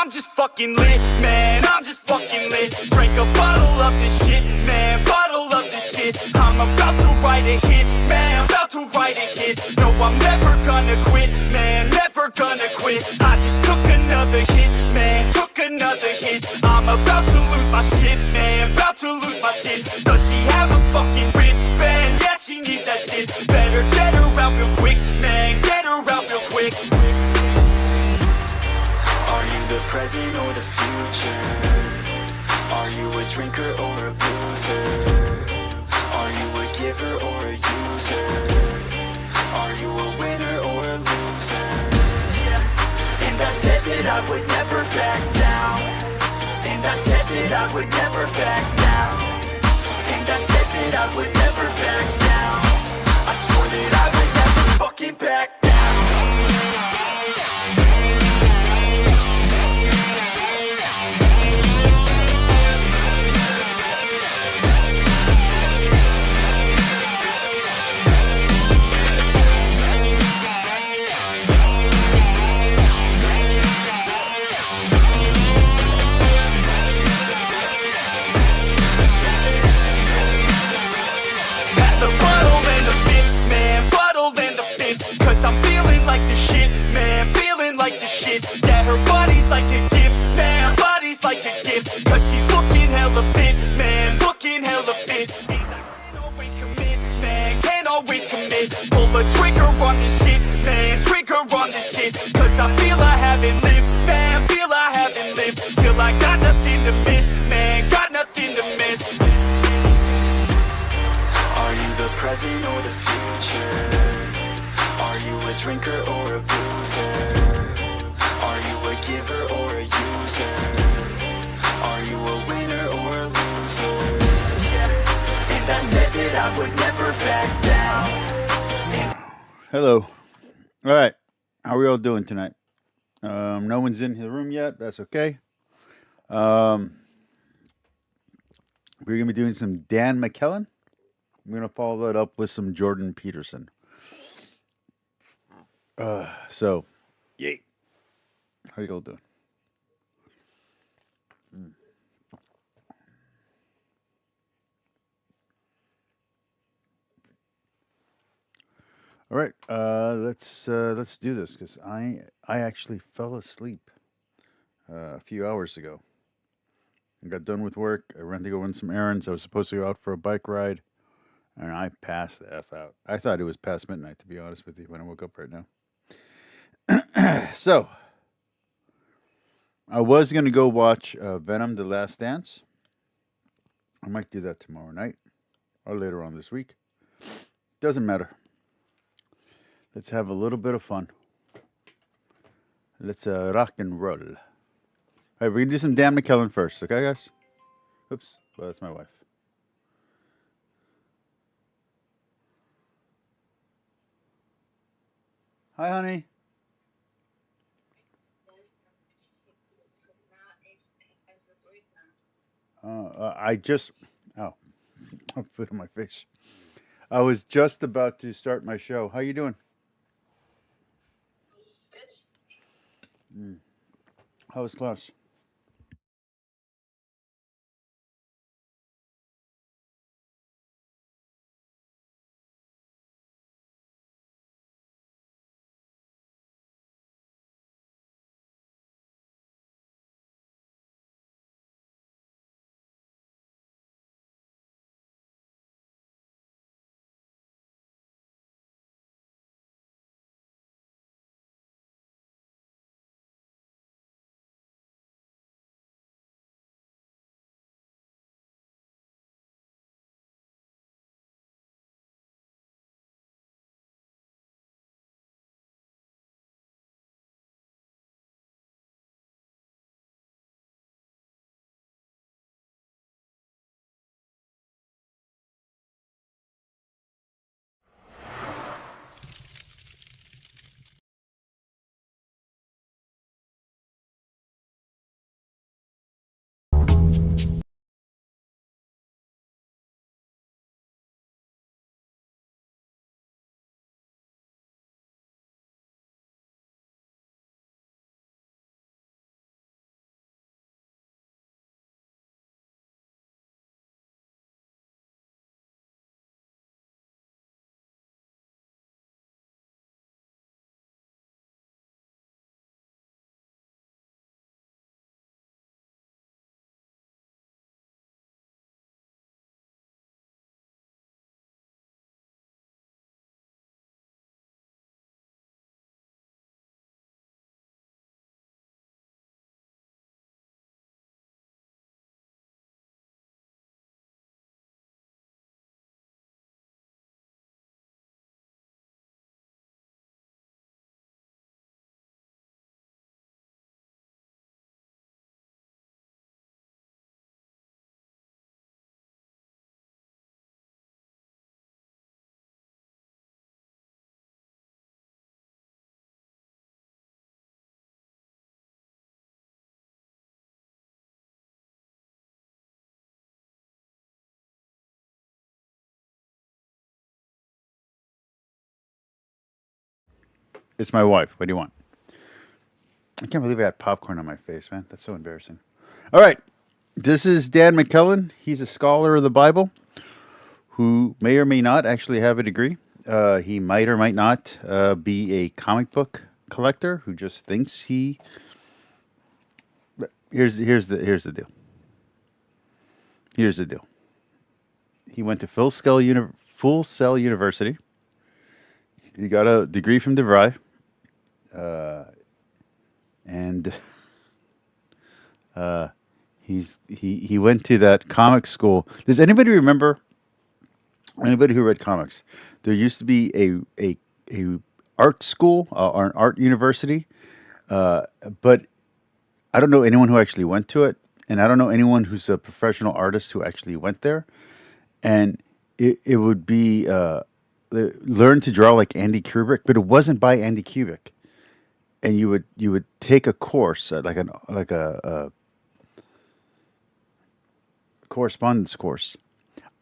I'm just fucking lit, man, I'm just fucking lit. Drink a bottle of this shit, man, bottle of this shit. I'm about to write a hit, man, I'm about to write a hit. No, I'm never gonna quit, man, never gonna quit. I just took another hit, man, took another hit. I'm about to lose my shit, man, about to lose my shit. Does she have a fucking wristband? Yeah, she needs that shit. Better get her out real quick, man, get her out real quick. Are you the present or the future? Are you a drinker or a boozer? Are you a giver or a user? Are you a winner or a loser? Yeah. And I said that I would never back down. And I said that I would never back down. And I said that I would never back down. I swore that I would never fucking back down. Pass the bottle and the fifth, man, bottle and the fifth. Cause I'm feeling like the shit, man, feeling like the shit. Yeah, her body's like a gift, man, her body's like a gift. Cause she's looking hella fit, man, looking hella fit. And I can't always commit, man, can't always commit. Pull the trigger on this shit, man, trigger on this shit. Cause I feel I haven't lived, man, feel I haven't lived. Till I got nothing to miss, man, got nothing to miss. Are you the present or the future? Are you a drinker or a boozer? Are you a giver or a user? Are you a winner or a loser? Yeah. And I said that I would never back down. Hello. All right. How are we all doing tonight? No one's in the room yet. That's okay. We're going to be doing some Dan McKellen. I'm going to follow that up with some Jordan Peterson. So, yay. How you all doing? All right, let's do this because I actually fell asleep a few hours ago. I got done with work. I ran to go run some errands. I was supposed to go out for a bike ride, and I passed the f out. I thought it was past midnight, to be honest with you, when I woke up right now. So I was gonna go watch Venom: The Last Dance. I might do that tomorrow night or later on this week. Doesn't matter. Let's have a little bit of fun. Let's rock and roll. All right, we're gonna do some Dan McKellen first, okay, guys? Oops, well, that's my wife. Hi, honey. I just, oh, I put in my face. I was just about to start my show. How you doing? How was class? It's my wife. What do you want? I can't believe I had popcorn on my face, man. That's so embarrassing. All right. This is Dan McKellen. He's a scholar of the Bible who may or may not actually have a degree. He might or might not be a comic book collector who just thinks he. But here's the deal. Here's the deal. He went to Full Sail University. He got a degree from DeVry, and he went to that comic school. Does anybody remember? Anybody who read comics? There used to be a art school or an art university, but I don't know anyone who actually went to it, and I don't know anyone who's a professional artist who actually went there. And it would be learn to draw like Andy Kubrick, but it wasn't by Andy Kubrick. And you would take a course like a correspondence course.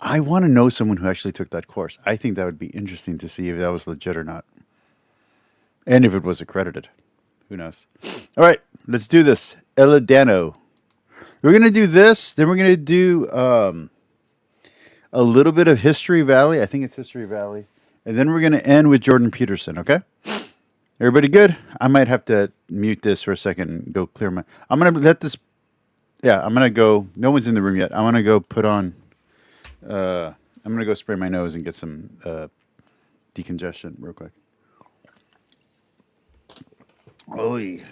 I want to know someone who actually took that course. I think that would be interesting to see if that was legit or not, and if it was accredited. Who knows? All right, let's do this. Eladano. We're gonna do this. Then we're gonna do a little bit of History Valley. I think it's History Valley, and then we're gonna end with Jordan Peterson. Okay. Everybody good? I might have to mute this for a second and go clear my. I'm gonna let this. Yeah, I'm gonna go. No one's in the room yet. I'm gonna go put on. I'm gonna go spray my nose and get some decongestion real quick. Oy.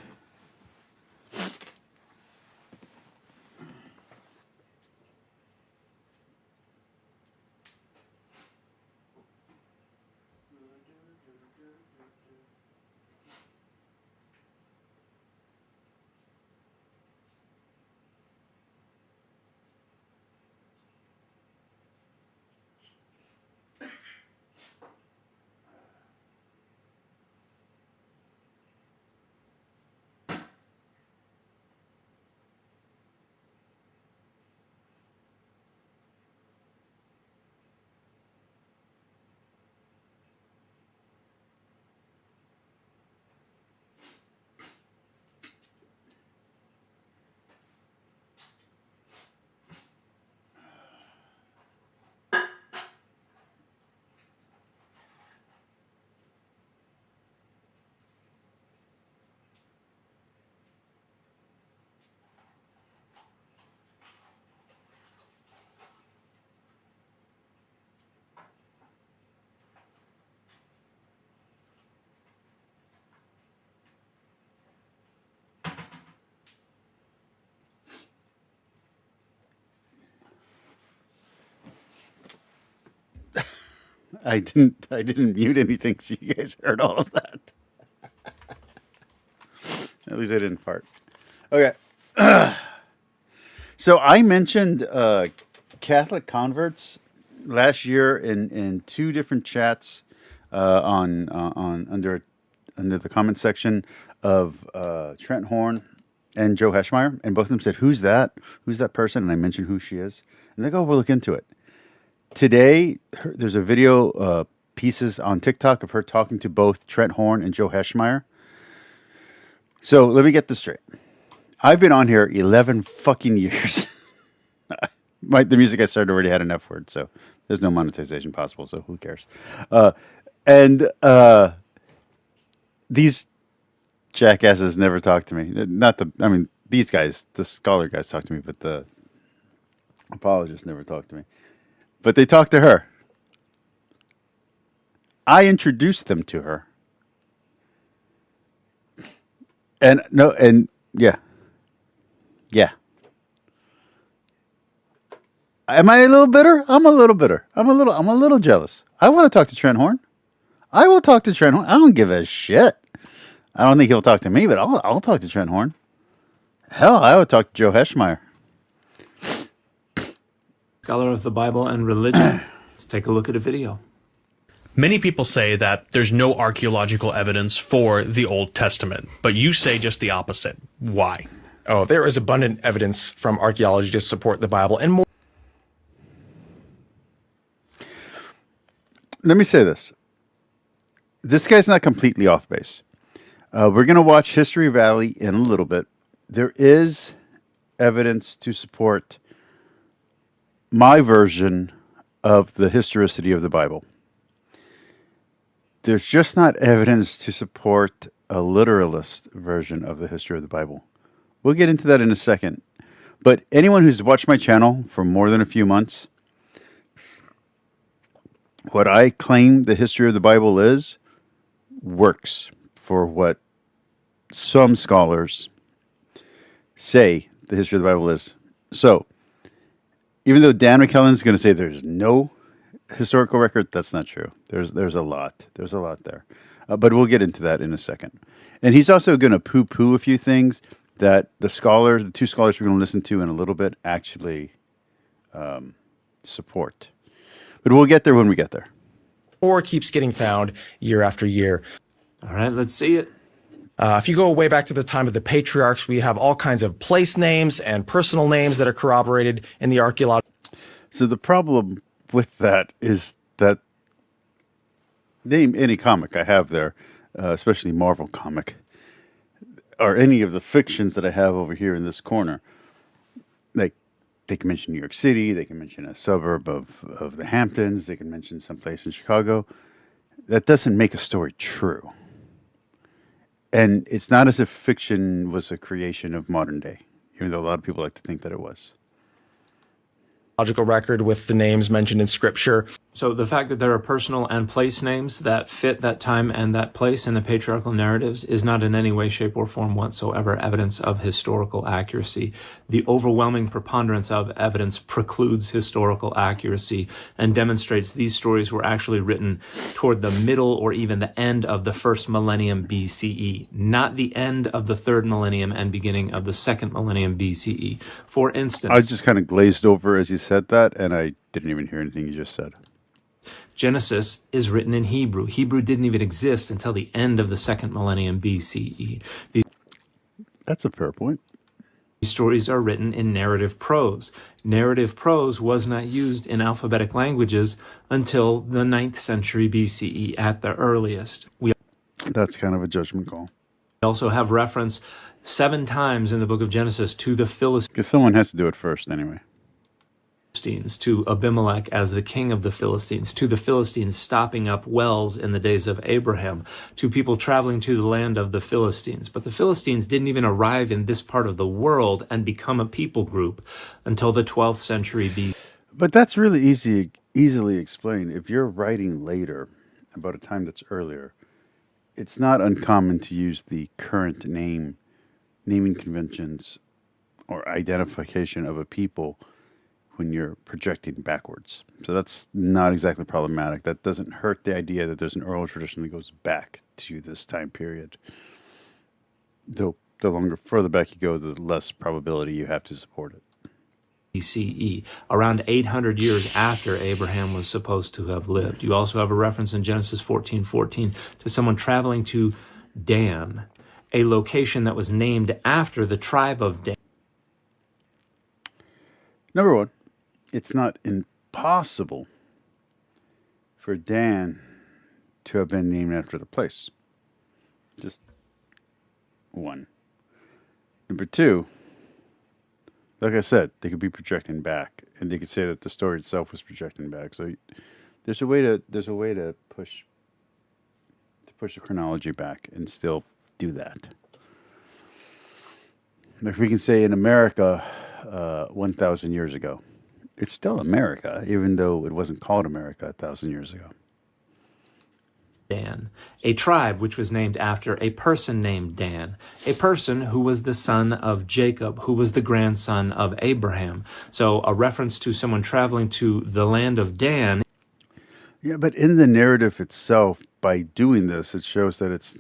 I didn't mute anything, so you guys heard all of that. At least I didn't fart. Okay. So I mentioned Catholic converts last year in two different chats on under the comment section of Trent Horn and Joe Heschmeyer, and both of them said, "Who's that? Who's that person?" And I mentioned who she is, and they go, "We'll look into it." Today, there's a video pieces on TikTok of her talking to both Trent Horn and Joe Heschmeyer. So let me get this straight. I've been on here 11 fucking years. The music I started already had an F word, so there's no monetization possible, so who cares? And these jackasses never talk to me. These guys, the scholar guys talk to me, but the apologists never talk to me. But they talk to her. I introduced them to her. And yeah. Am I a little bitter? I'm a little bitter. I'm a little jealous. I want to talk to Trent Horn. I will talk to Trent Horn. I don't give a shit. I don't think he'll talk to me, but I'll talk to Trent Horn. Hell, I would talk to Joe Heschmeyer. Scholar of the Bible and religion. Let's take a look at a video. Many people say that there's no archaeological evidence for the Old Testament, but you say just the opposite. Why? Oh, there is abundant evidence from archaeology to support the Bible, and more. Let me say this. This guy's not completely off base. We're going to watch History Valley in a little bit. There is evidence to support my version of the historicity of the Bible. There's just not evidence to support a literalist version of the history of the Bible. We'll get into that in a second. But anyone who's watched my channel for more than a few months, what I claim the history of the Bible is works for what some scholars say the history of the Bible is. So, even though Dan McKellen is going to say there's no historical record, that's not true. There's a lot. There's a lot there. But we'll get into that in a second. And he's also going to poo-poo a few things that the two scholars we're going to listen to in a little bit, actually support. But we'll get there when we get there. Or keeps getting found year after year. All right, let's see it. If you go way back to the time of the patriarchs, we have all kinds of place names and personal names that are corroborated in the archaeological. So the problem with that is that name any comic I have there, especially Marvel comic, or any of the fictions that I have over here in this corner. Like, they can mention New York City, they can mention a suburb of the Hamptons, they can mention someplace in Chicago. That doesn't make a story true. And it's not as if fiction was a creation of modern day, even though a lot of people like to think that it was. Record with the names mentioned in scripture. So the fact that there are personal and place names that fit that time and that place in the patriarchal narratives is not in any way, shape, or form whatsoever evidence of historical accuracy. The overwhelming preponderance of evidence precludes historical accuracy and demonstrates these stories were actually written toward the middle or even the end of the first millennium BCE, not the end of the third millennium and beginning of the second millennium BCE. For instance, I just kind of glazed over as you said that, and I didn't even hear anything you just said. Genesis is written in Hebrew. Hebrew didn't even exist until the end of the second millennium BCE. That's a fair point. These stories are written in narrative prose. Narrative prose was not used in alphabetic languages until the 9th century BCE at the earliest. We That's kind of a judgment call. also have reference 7 times in the book of Genesis to the Philistines, Because someone has to do it first anyway. to Abimelech as the king of the Philistines, to the Philistines stopping up wells in the days of Abraham, to people traveling to the land of the Philistines. But the Philistines didn't even arrive in this part of the world and become a people group until the 12th century BC. But that's really easily explained. If you're writing later about a time that's earlier, it's not uncommon to use the current naming conventions or identification of a people when you're projecting backwards. So that's not exactly problematic. That doesn't hurt the idea that there's an oral tradition that goes back to this time period. Though the further back you go, the less probability you have to support it. BCE, around 800 years after Abraham was supposed to have lived. You also have a reference in Genesis 14:14 to someone traveling to Dan, a location that was named after the tribe of Dan. Number one, it's not impossible for Dan to have been named after the place. Just one. Number two, like I said, they could be projecting back, and they could say that the story itself was projecting back. So there's a way to push the chronology back and still do that. Like we can say in America, 1,000 years ago, it's still America, even though it wasn't called America 1,000 years ago. Dan, a tribe which was named after a person named Dan, a person who was the son of Jacob, who was the grandson of Abraham. So a reference to someone traveling to the land of Dan. Yeah, but in the narrative itself, by doing this, it shows that it's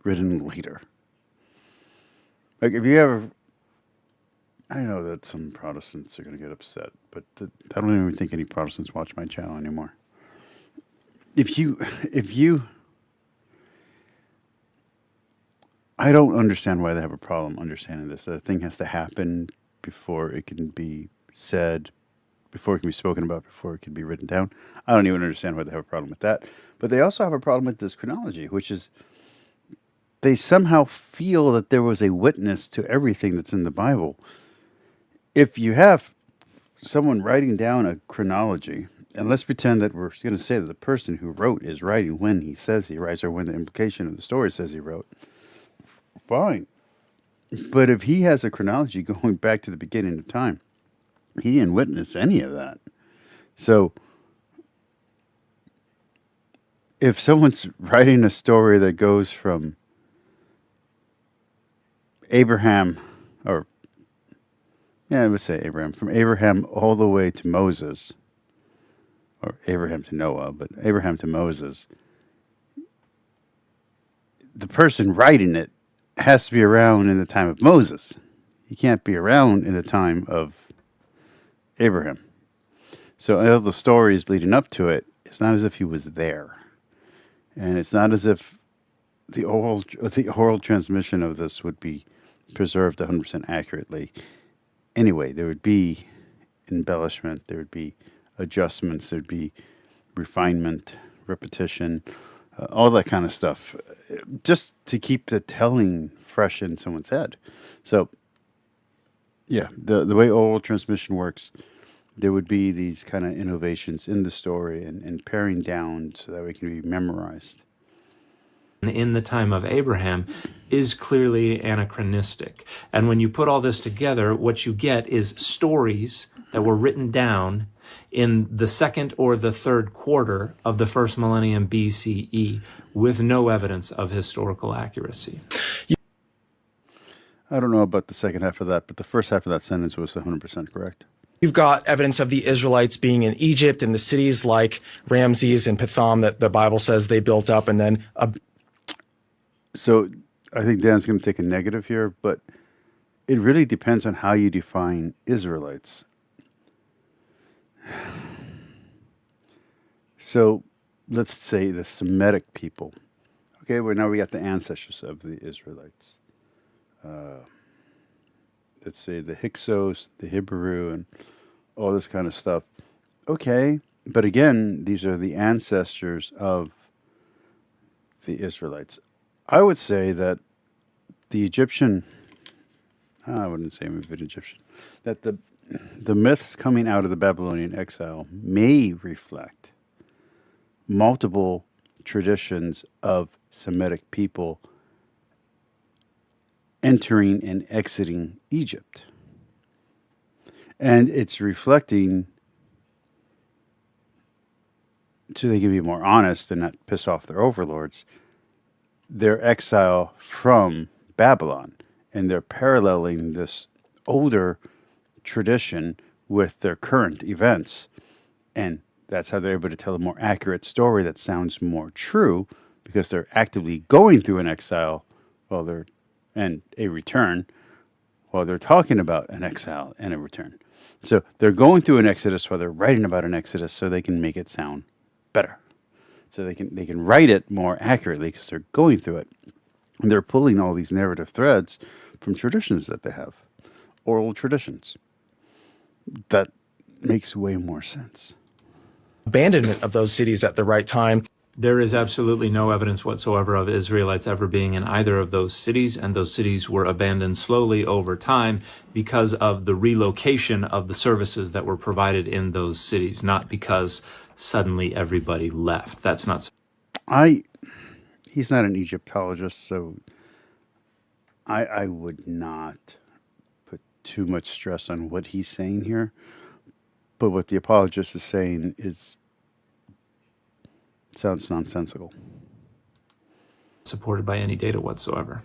written later. Like if you ever, I know that some Protestants are going to get upset, but I don't even think any Protestants watch my channel anymore. If you, I don't understand why they have a problem understanding this. That thing has to happen before it can be said, before it can be spoken about, before it can be written down. I don't even understand why they have a problem with that. But they also have a problem with this chronology, which is they somehow feel that there was a witness to everything that's in the Bible. If you have someone writing down a chronology, and let's pretend that we're going to say that the person who wrote is writing when he says he writes or when the implication of the story says he wrote, fine. But if he has a chronology going back to the beginning of time, he didn't witness any of that. So if someone's writing a story that goes from Abraham, or yeah, I would say Abraham, from Abraham all the way to Moses, or Abraham to Noah, but Abraham to Moses, the person writing it has to be around in the time of Moses. He can't be around in the time of Abraham. So all the stories leading up to it, it's not as if he was there. And it's not as if the oral transmission of this would be preserved 100% accurately. Anyway, there would be embellishment, there would be adjustments, there'd be refinement, repetition, all that kind of stuff, just to keep the telling fresh in someone's head. So, yeah, the way oral transmission works, there would be these kind of innovations in the story and paring down so that it can be memorized. In the time of Abraham is clearly anachronistic. And when you put all this together, what you get is stories that were written down in the second or the third quarter of the first millennium BCE with no evidence of historical accuracy. I don't know about the second half of that, but the first half of that sentence was 100% correct. You've got evidence of the Israelites being in Egypt and the cities like Ramses and Pithom that the Bible says they built up, and then So I think Dan's going to take a negative here, but it really depends on how you define Israelites. So let's say the Semitic people. Okay, well, now we got the ancestors of the Israelites. Let's say the Hyksos, the Hebrew, and all this kind of stuff. Okay, but again, these are the ancestors of the Israelites. I would say that the Egyptian, I wouldn't say maybe an Egyptian, that the myths coming out of the Babylonian exile may reflect multiple traditions of Semitic people entering and exiting Egypt. And it's reflecting, so they can be more honest and not piss off their overlords, their exile from Babylon. And they're paralleling this older tradition with their current events. And that's how they're able to tell a more accurate story that sounds more true, because they're actively going through an exile and a return while they're talking about an exile and a return. So they're going through an exodus while they're writing about an exodus, so they can make it sound better. So they can write it more accurately because they're going through it. And they're pulling all these narrative threads from traditions that they have, oral traditions. That makes way more sense. abandonment of those cities at the right time. There is absolutely no evidence whatsoever of Israelites ever being in either of those cities, and those cities were abandoned slowly over time because of the relocation of the services that were provided in those cities, not because suddenly everybody left. That's not. He's not an Egyptologist, so I would not put too much stress on what he's saying here. But what the apologist is saying sounds nonsensical. Supported by any data whatsoever.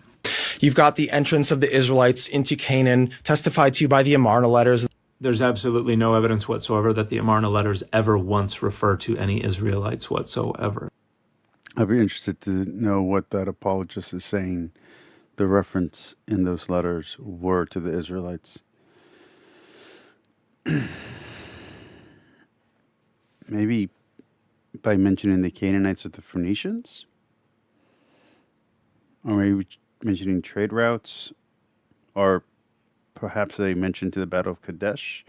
You've got the entrance of the Israelites into Canaan, testified to by the Amarna letters. There's absolutely no evidence whatsoever that the Amarna letters ever once refer to any Israelites whatsoever. I'd be interested to know what that apologist is saying the reference in those letters were to the Israelites. Maybe by mentioning the Canaanites or the Phoenicians? Or maybe mentioning trade routes? Or perhaps they mentioned to the Battle of Kadesh?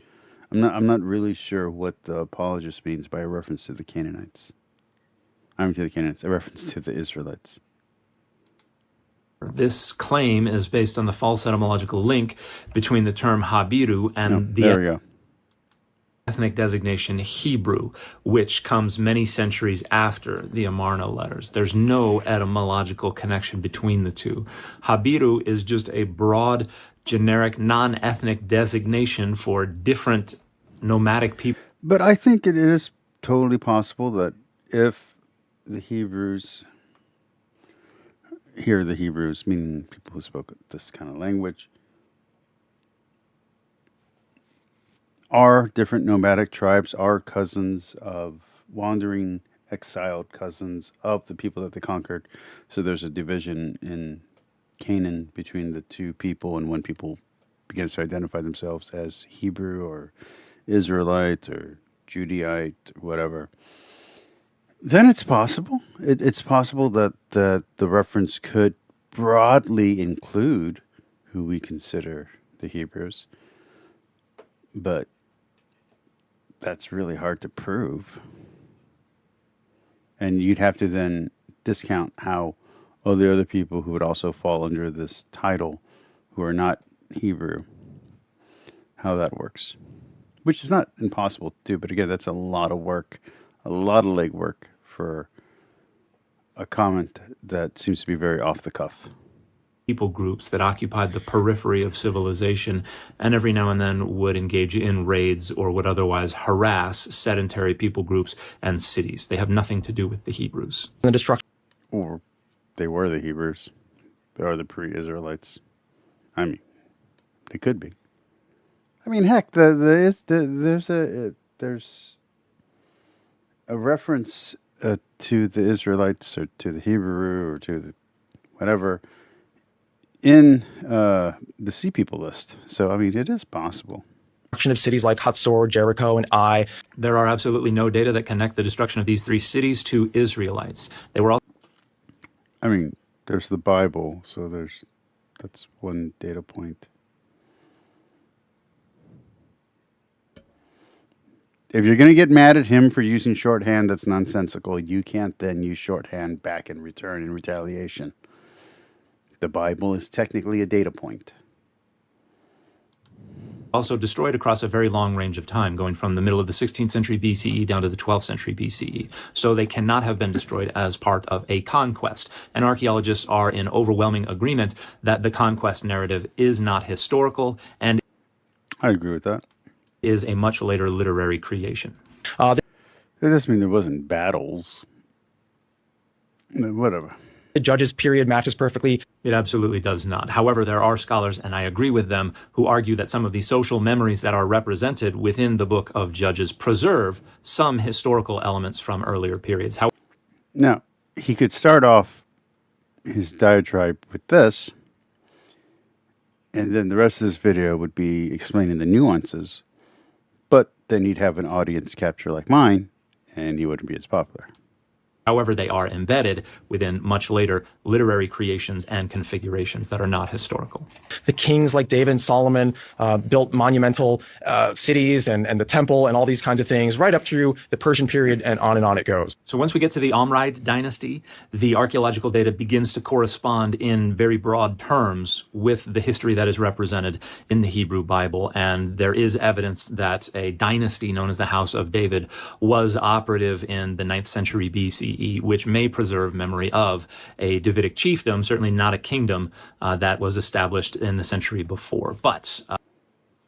I'm not really sure what the apologist means by a reference to the Canaanites. I mean to the Canaanites, a reference to the Israelites. This claim is based on the false etymological link between the term Habiru and the There we go. ethnic designation Hebrew, which comes many centuries after the Amarna letters. There's no etymological connection between the two. Habiru is just a broad, generic, non-ethnic designation for different nomadic people. But I think it is totally possible that if the Hebrews, here the Hebrews, meaning people who spoke this kind of language, are different nomadic tribes, are cousins of wandering, exiled cousins of the people that they conquered. So there's a division in Canaan between the two people, and when people begin to identify themselves as Hebrew or Israelite or Judaite or whatever, then it's possible. It's possible that the reference could broadly include who we consider the Hebrews, but that's really hard to prove. And you'd have to then discount how all the other people who would also fall under this title who are not Hebrew, how that works. Which is not impossible to do, but again, that's a lot of work, a lot of legwork for a comment that seems to be very off the cuff. People groups that occupied the periphery of civilization and every now and then would engage in raids or would otherwise harass sedentary people groups and cities. They have nothing to do with the Hebrews. The destruction Or they were the Hebrews. They are the pre-Israelites. I mean, they could be. I mean, heck, there's a reference to the Israelites or to the Hebrew or to the whatever in the Sea People list. So, I mean, it is possible. of cities like Hatzor, Jericho, and Ai. There are absolutely no data that connect the destruction of these three cities to Israelites. They were all I mean, there's the Bible, so that's one data point. If you're going to get mad at him for using shorthand that's nonsensical, you can't then use shorthand back in return in retaliation. The Bible is technically a data point. also destroyed across a very long range of time, going from the middle of the 16th century BCE down to the 12th century BCE. So they cannot have been destroyed as part of a conquest. And archaeologists are in overwhelming agreement that the conquest narrative is not historical and I agree with that. is a much later literary creation. It doesn't mean there wasn't battles. Whatever. The Judges period matches perfectly. It absolutely does not. However, there are scholars, and I agree with them, who argue that some of the social memories that are represented within the book of Judges preserve some historical elements from earlier periods. Now, he could start off his diatribe with this, and then the rest of this video would be explaining the nuances, but then he'd have an audience capture like mine, and he wouldn't be as popular. However, they are embedded within much later literary creations and configurations that are not historical. The kings like David and Solomon built monumental cities and the temple and all these kinds of things right up through the Persian period and on it goes. So once we get to the Omride dynasty, the archaeological data begins to correspond in very broad terms with the history that is represented in the Hebrew Bible. And there is evidence that a dynasty known as the House of David was operative in the 9th century BCE, which may preserve memory of a Davidic chiefdom, certainly not a kingdom that was established in the century before. But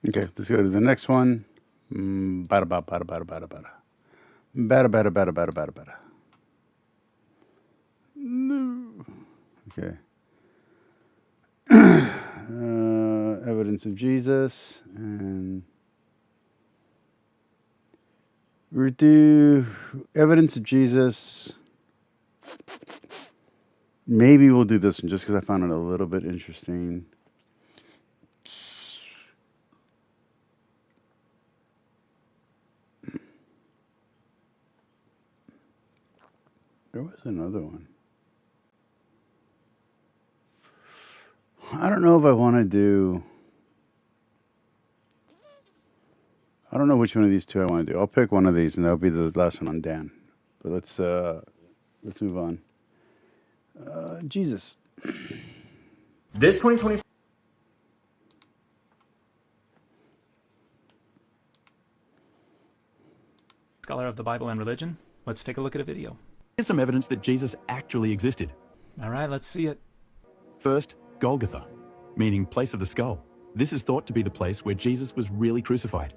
Okay, let's go to the next one. Bada bada bada bada bada bada. Bada bada bada bada bada bada. No. Okay. Evidence of Jesus and we do evidence of Jesus. Maybe we'll do this one just because I found it a little bit interesting. There was another one. I don't know if I want to do. I don't know which one of these two I want to do. I'll pick one of these, and that'll be the last one on Dan. But let's move on. Jesus. This 2024 scholar of the Bible and religion, let's take a look at a video. Here's some evidence that Jesus actually existed. All right, let's see it. First, Golgotha, meaning place of the skull. This is thought to be the place where Jesus was really crucified.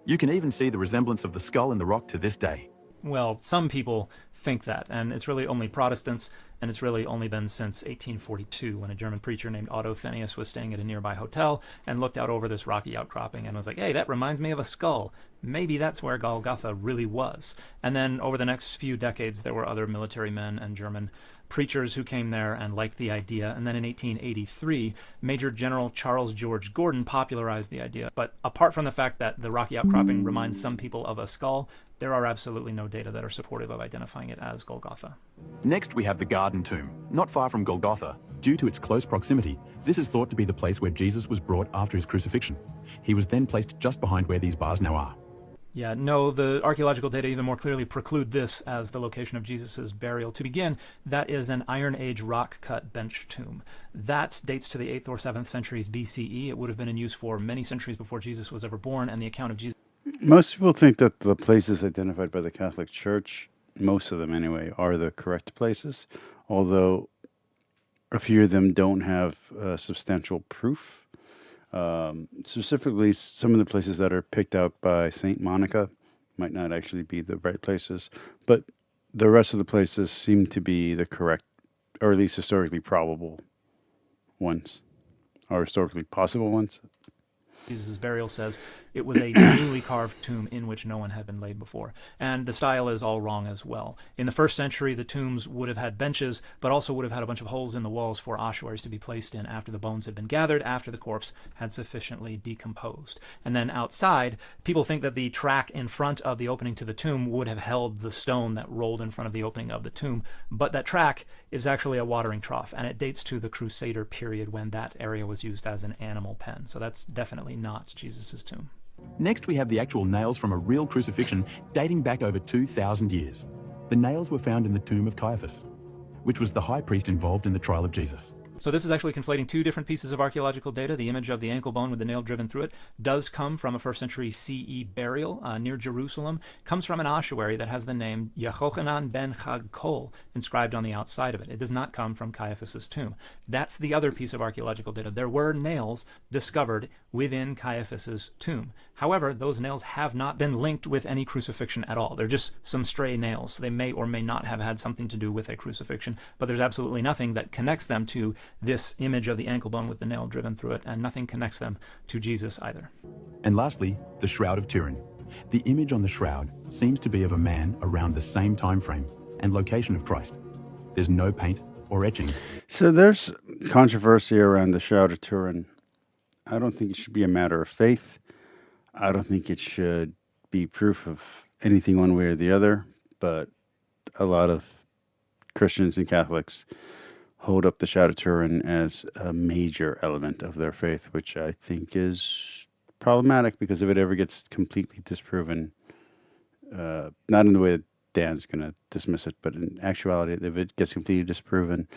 You can even see the resemblance of the skull in the rock to this day. Well, some people think that, and it's really only Protestants, and it's really only been since 1842 when a German preacher named Otto Thenius was staying at a nearby hotel and looked out over this rocky outcropping and was like, hey, that reminds me of a skull. Maybe that's where Golgotha really was. And then over the next few decades, there were other military men and German preachers who came there and liked the idea. And then in 1883, Major General Charles George Gordon popularized the idea. But apart from the fact that the rocky outcropping reminds some people of a skull, there are absolutely no data that are supportive of identifying it as Golgotha. Next, we have the Garden Tomb, not far from Golgotha. Due to its close proximity, this is thought to be the place where Jesus was brought after his crucifixion. He was then placed just behind where these bars now are. Yeah, no, the archaeological data even more clearly preclude this as the location of Jesus' burial. To begin, that is an Iron Age rock-cut bench tomb. That dates to the 8th or 7th centuries BCE. It would have been in use for many centuries before Jesus was ever born, and the account of Jesus... Most people think that the places identified by the Catholic Church, most of them anyway, are the correct places, although a few of them don't have substantial proof. Specifically, some of the places that are picked out by St. Monica might not actually be the right places, but the rest of the places seem to be the correct, or at least historically probable ones, or historically possible ones. Jesus' burial says it was a newly carved tomb in which no one had been laid before. And the style is all wrong as well. In the first century, the tombs would have had benches, but also would have had a bunch of holes in the walls for ossuaries to be placed in after the bones had been gathered, after the corpse had sufficiently decomposed. And then outside, people think that the track in front of the opening to the tomb would have held the stone that rolled in front of the opening of the tomb. But that track is actually a watering trough, and it dates to the Crusader period when that area was used as an animal pen. So that's definitely not Jesus' tomb. Next, we have the actual nails from a real crucifixion dating back over 2,000 years. The nails were found in the tomb of Caiaphas, which was the high priest involved in the trial of Jesus. So this is actually conflating two different pieces of archaeological data. The image of the ankle bone with the nail driven through it does come from a 1st century CE burial near Jerusalem. It comes from an ossuary that has the name Yehochanan ben Chagkol inscribed on the outside of it. It does not come from Caiaphas' tomb. That's the other piece of archaeological data. There were nails discovered within Caiaphas' tomb. However, those nails have not been linked with any crucifixion at all. They're just some stray nails. They may or may not have had something to do with a crucifixion, but there's absolutely nothing that connects them to this image of the ankle bone with the nail driven through it, and nothing connects them to Jesus either. And lastly, the Shroud of Turin. The image on the shroud seems to be of a man around the same time frame and location of Christ. There's no paint or etching. So there's controversy around the Shroud of Turin. I don't think it should be a matter of faith. I don't think it should be proof of anything one way or the other, but a lot of Christians and Catholics hold up the Shroud of Turin as a major element of their faith, which I think is problematic because if it ever gets completely disproven, not in the way that Dan's going to dismiss it, but in actuality, if it gets completely disproven,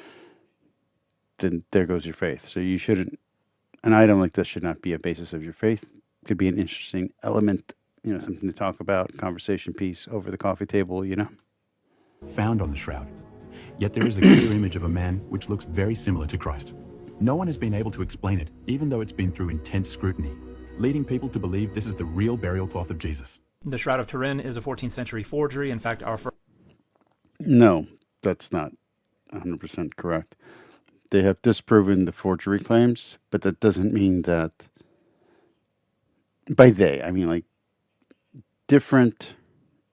then there goes your faith. So you shouldn't, an item like this should not be a basis of your faith. It could be an interesting element, something to talk about, conversation piece over the coffee table, Found on the shroud. Yet there is a clear image of a man which looks very similar to Christ. No one has been able to explain it, even though it's been through intense scrutiny, leading people to believe this is the real burial cloth of Jesus. The Shroud of Turin is a 14th century forgery. In fact, our No, that's not 100% correct. They have disproven the forgery claims, but that doesn't mean that, by they, I mean like different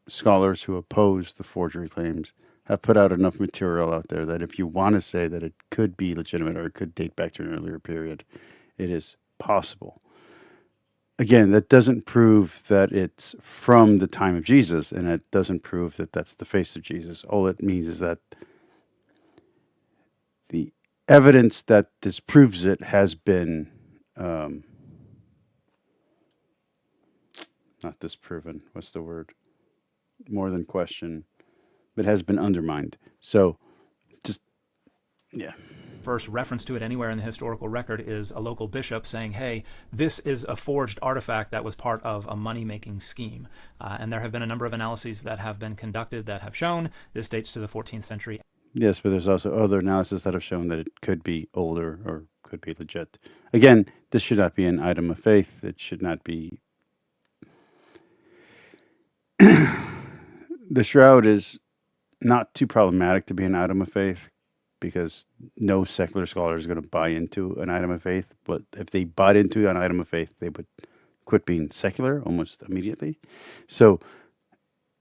scholars who oppose the forgery claims have put out enough material out there that if you want to say that it could be legitimate or it could date back to an earlier period, it is possible. Again, that doesn't prove that it's from the time of Jesus, and it doesn't prove that that's the face of Jesus. All it means is that the evidence that disproves it has been not disproven. What's the word? More than question, but has been undermined. So, just, yeah. first reference to it anywhere in the historical record is a local bishop saying, hey, this is a forged artifact that was part of a money-making scheme. And there have been a number of analyses that have been conducted that have shown this dates to the 14th century. Yes, but there's also other analysis that have shown that it could be older or could be legit. Again, this should not be an item of faith. It should not be. The shroud is not too problematic to be an item of faith because no secular scholar is going to buy into an item of faith. But if they bought into an item of faith, they would quit being secular almost immediately. So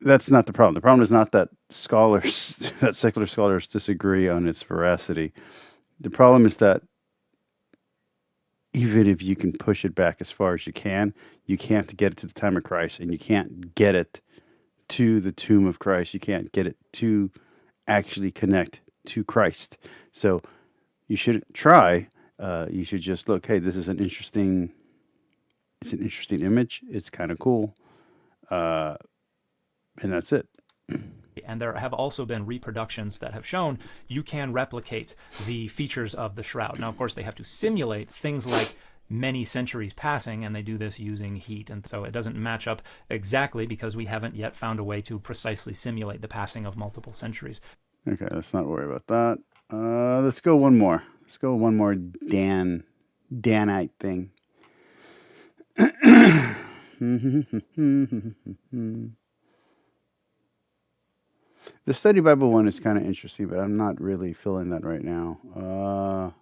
that's not the problem. The problem is not that scholars, that secular scholars disagree on its veracity. The problem is that even if you can push it back as far as you can't get it to the time of Christ, and you can't get it to the tomb of Christ. You can't get it to actually connect to Christ. So you shouldn't try. You should just look, hey, this is an interesting image. It's kind of cool. And that's it. And there have also been reproductions that have shown you can replicate the features of the shroud. Now, of course, they have to simulate things like many centuries passing, and they do this using heat. And so it doesn't match up exactly because we haven't yet found a way to precisely simulate the passing of multiple centuries. Okay, let's not worry about that. Let's go one more. Let's go one more Danite thing. The Study Bible one is kind of interesting, but I'm not really feeling that right now.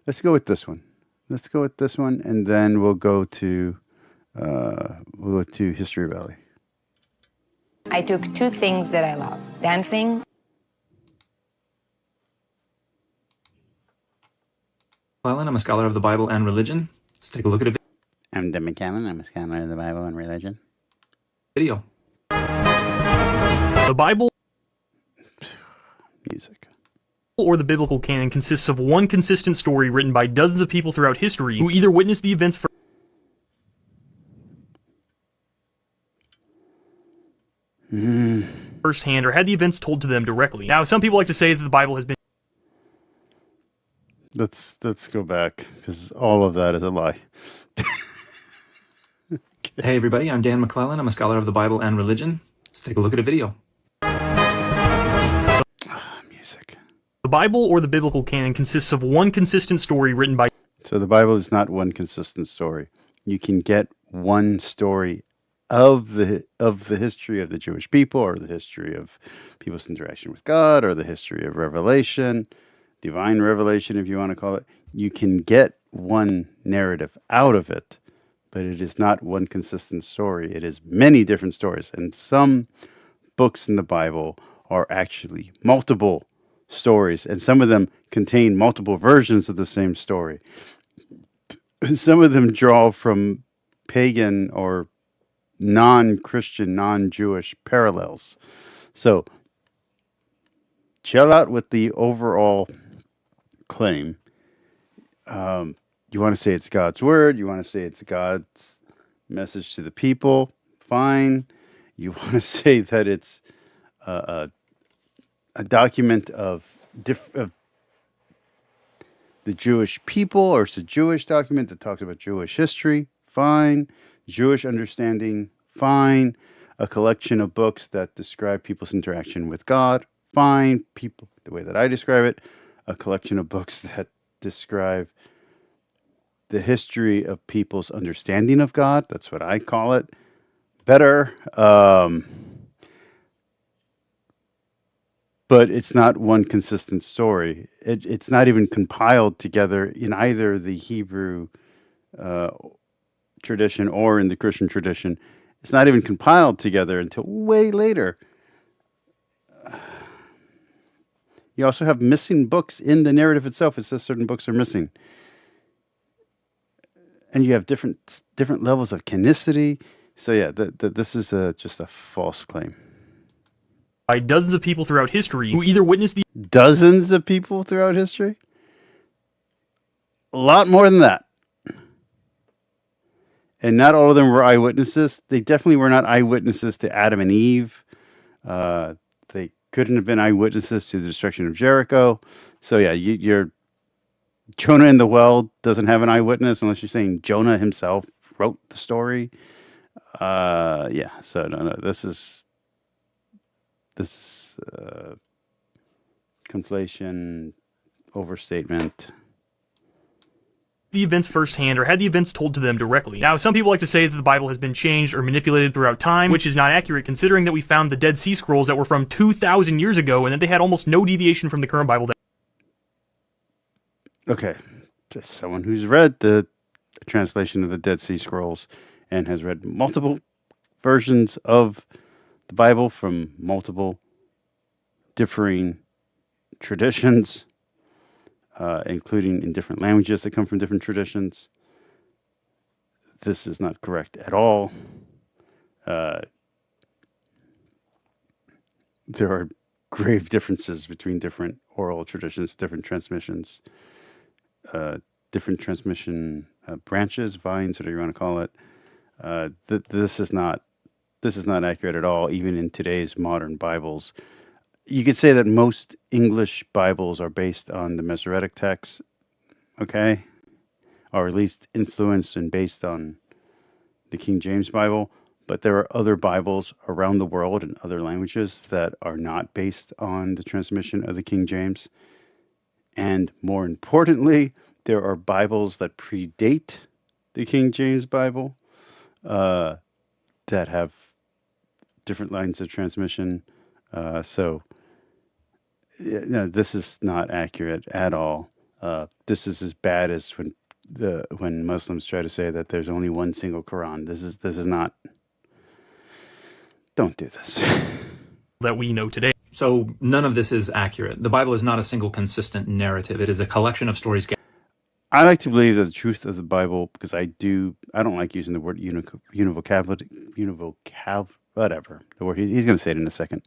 Let's go with this one. And then we'll go to History Valley. I took two things that I love: dancing. I'm a scholar of the Bible and religion. Let's take a look at a I'm Tim McCallum. I'm a scholar of the Bible and religion. video. The Bible Music. or the biblical canon consists of one consistent story written by dozens of people throughout history who either witnessed the events firsthand or had the events told to them directly. Now, some people like to say that the Bible has been Let's go back because all of that is a lie. Hey everybody, I'm Dan McClellan. I'm a scholar of the Bible and religion. Let's take a look at a video. Music. The Bible or the biblical canon consists of one consistent story written by So the Bible is not one consistent story. You can get one story of the history of the Jewish people, or the history of people's interaction with God, or the history of revelation, divine revelation, if you want to call it. You can get one narrative out of it, but it is not one consistent story. It is many different stories, and some books in the Bible are actually multiple stories, and some of them contain multiple versions of the same story. Some of them draw from pagan or non-Christian, non-Jewish parallels. So chill out with the overall claim. You want to say it's God's word. You want to say it's God's message to the people. Fine. You want to say that it's a document of the Jewish people, or it's a Jewish document that talks about Jewish history. Fine. Jewish understanding. Fine. A collection of books that describe people's interaction with God. Fine. People, the way that I describe it, a collection of books that describe the history of people's understanding of God. That's what I call it. Better. But it's not one consistent story. It's not even compiled together in either the Hebrew tradition or in the Christian tradition. It's not even compiled together until way later. You also have missing books in the narrative itself. It says certain books are missing. And you have different levels of canonicity. So yeah, this is just a false claim. by dozens of people throughout history who either witnessed the Dozens of people throughout history? A lot more than that. And not all of them were eyewitnesses. They definitely were not eyewitnesses to Adam and Eve. They couldn't have been eyewitnesses to the destruction of Jericho. So yeah, you're Jonah in the well doesn't have an eyewitness unless you're saying Jonah himself wrote the story. Yeah. So no. This conflation, overstatement. The events firsthand or had the events told to them directly. Now, some people like to say that the Bible has been changed or manipulated throughout time, which is not accurate considering that we found the Dead Sea Scrolls that were from 2,000 years ago and that they had almost no deviation from the current Bible. Okay. Just someone who's read the translation of the Dead Sea Scrolls and has read multiple versions of the Bible from multiple differing traditions, including in different languages that come from different traditions. This is not correct at all. There are grave differences between different oral traditions, different transmissions, different transmission branches, vines, whatever you want to call it. This is not accurate at all, even in today's modern Bibles. You could say that most English Bibles are based on the Masoretic text, okay? Or at least influenced and based on the King James Bible. But there are other Bibles around the world in other languages that are not based on the transmission of the King James. And more importantly, there are Bibles that predate the King James Bible that have different lines of transmission. So no, this is not accurate at all. This is as bad as when Muslims try to say that there's only one single Quran. This is not. Don't do this. That we know today. So none of this is accurate. The Bible is not a single consistent narrative. It is a collection of stories. I like to believe that the truth of the Bible, because I don't like using the word whatever. The word he's going to say it in a second.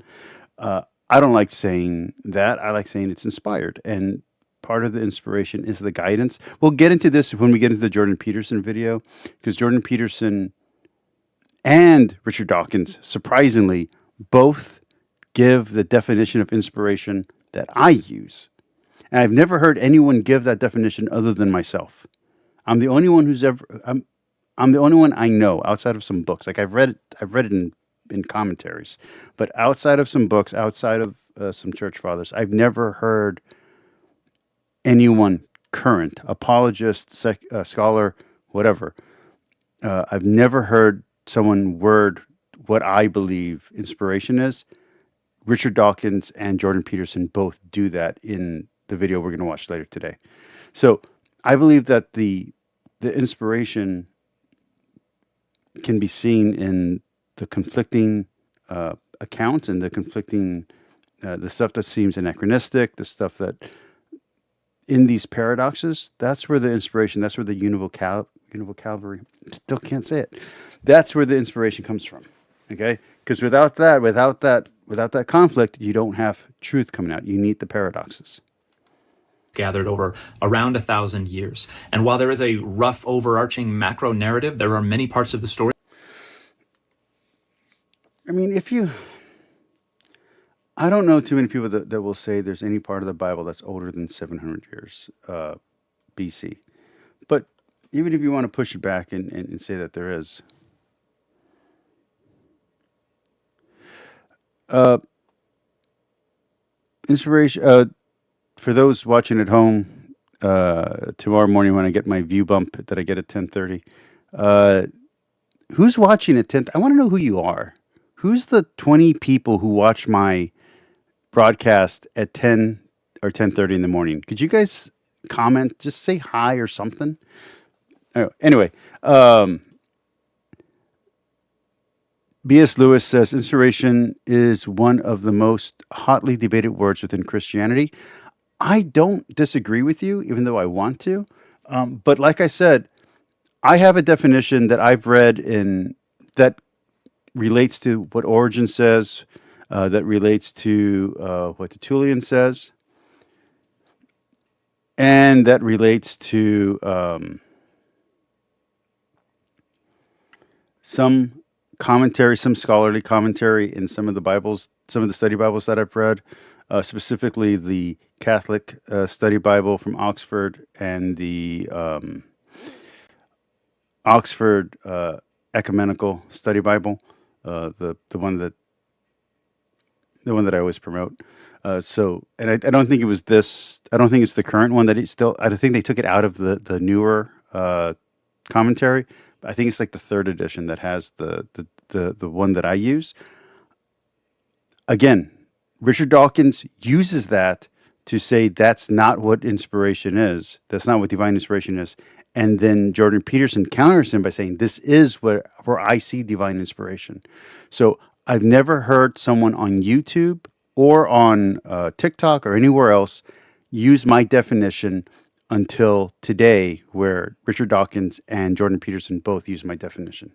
I don't like saying that. I like saying it's inspired. And part of the inspiration is the guidance. We'll get into this when we get into the Jordan Peterson video, because Jordan Peterson and Richard Dawkins, surprisingly, both give the definition of inspiration that I use. And I've never heard anyone give that definition other than myself. I'm the only one I'm the only one I know outside of some books. Like I've read it in commentaries, but outside of some books, outside of some church fathers, I've never heard anyone current, apologist, scholar, whatever. I've never heard someone word what I believe inspiration is. Richard Dawkins and Jordan Peterson both do that in the video we're going to watch later today. So I believe that the inspiration can be seen in the conflicting accounts and the conflicting, the stuff that seems anachronistic, the stuff that in these paradoxes, that's where the inspiration, that's where the univocalvary, still can't say it. That's where the inspiration comes from. Okay? Because without that conflict, you don't have truth coming out. You need the paradoxes. Gathered over around 1,000 years. And while there is a rough overarching macro narrative, there are many parts of the story. I mean, I don't know too many people that will say there's any part of the Bible that's older than 700 years BC. But even if you want to push it back and say that there is, inspiration, for those watching at home, tomorrow morning when I get my view bump that I get at 10:30, who's watching at 10? I want to know who you are. Who's the 20 people who watch my broadcast at 10 or 10:30 in the morning? Could you guys comment? Just say hi or something. Anyway, B.S. Lewis says inspiration is one of the most hotly debated words within Christianity. I don't disagree with you, even though I want to. But like I said, I have a definition that I've read in that relates to what Origen says, that relates to what Tertullian says, and that relates to some commentary, some scholarly commentary in some of the Bibles, some of the study Bibles that I've read. specifically the Catholic Study Bible from Oxford and the Oxford Ecumenical Study Bible, the one that I always promote. And I don't think it was this. I don't think it's the current one that it's still. I think they took it out of the newer commentary. I think it's like the third edition that has the one that I use. Again, Richard Dawkins uses that to say that's not what inspiration is. That's not what divine inspiration is. And then Jordan Peterson counters him by saying, this is where I see divine inspiration. So I've never heard someone on YouTube or on TikTok or anywhere else use my definition until today, where Richard Dawkins and Jordan Peterson both use my definition.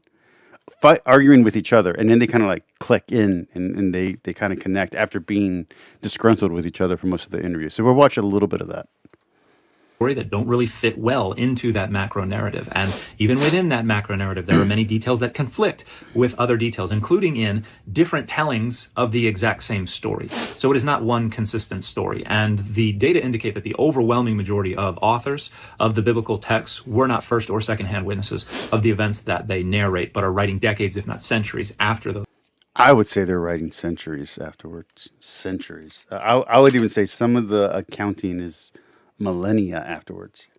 Arguing with each other, and then they kind of like click in and they kind of connect after being disgruntled with each other for most of the interview. So we're watching a little bit of that. That don't really fit well into that macro narrative. And even within that macro narrative, there are many details that conflict with other details, including in different tellings of the exact same story. So it is not one consistent story. And the data indicate that the overwhelming majority of authors of the biblical texts were not first or second-hand witnesses of the events that they narrate, but are writing decades, if not centuries, after those. I would say they're writing centuries afterwards. Centuries. I would even say some of the accounting is millennia afterwards.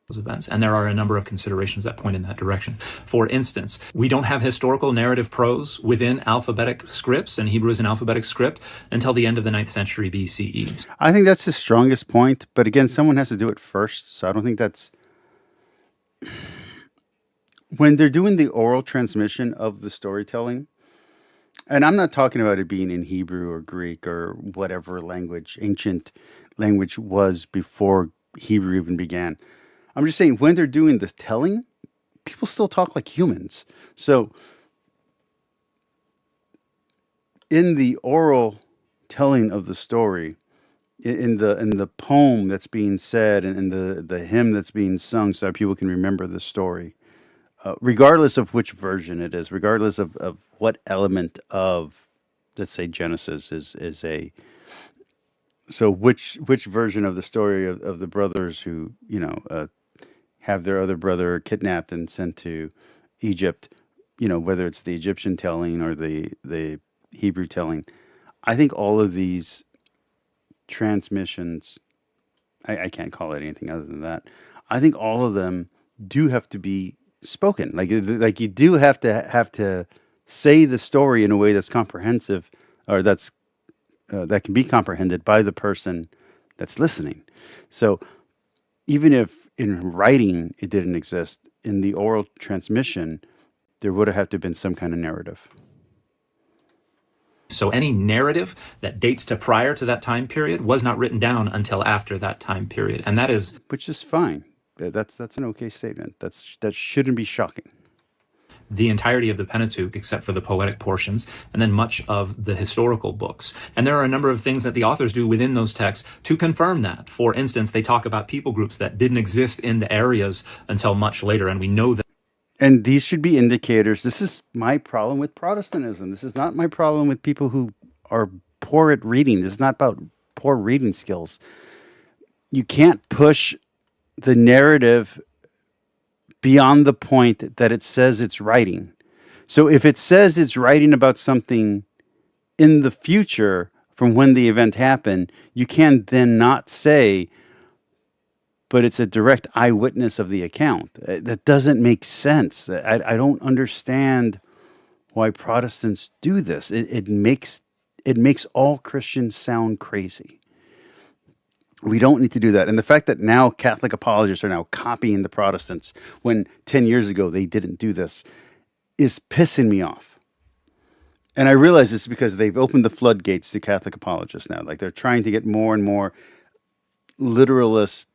Those events. And there are a number of considerations that point in that direction. For instance, we don't have historical narrative prose within alphabetic scripts, and Hebrew is an alphabetic script, until the end of the 9th century BCE. I think that's his strongest point, but again, someone has to do it first, so I don't think that's... When they're doing the oral transmission of the storytelling, and I'm not talking about it being in Hebrew or Greek or whatever language, ancient language was before Hebrew even began. I'm just saying when they're doing the telling, people still talk like humans. So in the oral telling of the story, in the poem that's being said and in the hymn that's being sung so that people can remember the story, regardless of which version it is, regardless of what element of, let's say, Genesis is a... So which version of the story of the brothers who, have their other brother kidnapped and sent to Egypt, whether it's the Egyptian telling or the Hebrew telling, I think all of these transmissions, I can't call it anything other than that, I think all of them do have to be spoken. Like you do have to say the story in a way that's comprehensive, or that can be comprehended by the person that's listening. So even if in writing it didn't exist, in the oral transmission, there would have to have been some kind of narrative. So any narrative that dates to prior to that time period was not written down until after that time period. And that is... Which is fine. That's an okay statement. That shouldn't be shocking. The entirety of the Pentateuch, except for the poetic portions, and then much of the historical books. And there are a number of things that the authors do within those texts to confirm that. For instance, they talk about people groups that didn't exist in the areas until much later, and we know that. And these should be indicators. This is my problem with Protestantism. This is not my problem with people who are poor at reading. This is not about poor reading skills. You can't push the narrative beyond the point that it says it's writing. So if it says it's writing about something in the future from when the event happened, you can then not say, but it's a direct eyewitness of the account. That doesn't make sense. I don't understand why Protestants do this. It makes all Christians sound crazy. We don't need to do that. And the fact that now Catholic apologists are now copying the Protestants when 10 years ago they didn't do this is pissing me off. And I realize it's because they've opened the floodgates to Catholic apologists now. Like they're trying to get more and more literalist,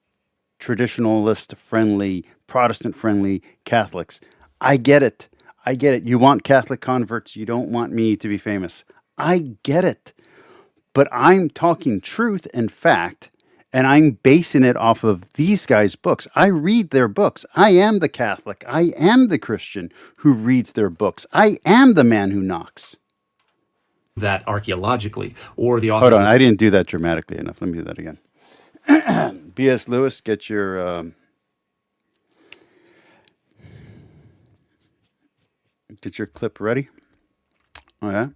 traditionalist-friendly, Protestant-friendly Catholics. I get it. You want Catholic converts. You don't want me to be famous. I get it. But I'm talking truth and fact. And I'm basing it off of these guys' books. I read their books. I am the Catholic. I am the Christian who reads their books. I am the man who knocks. that archaeologically, or the authors. Hold on, I didn't do that dramatically enough. Let me do that again. B.S. Lewis, get your clip ready. Oh, yeah.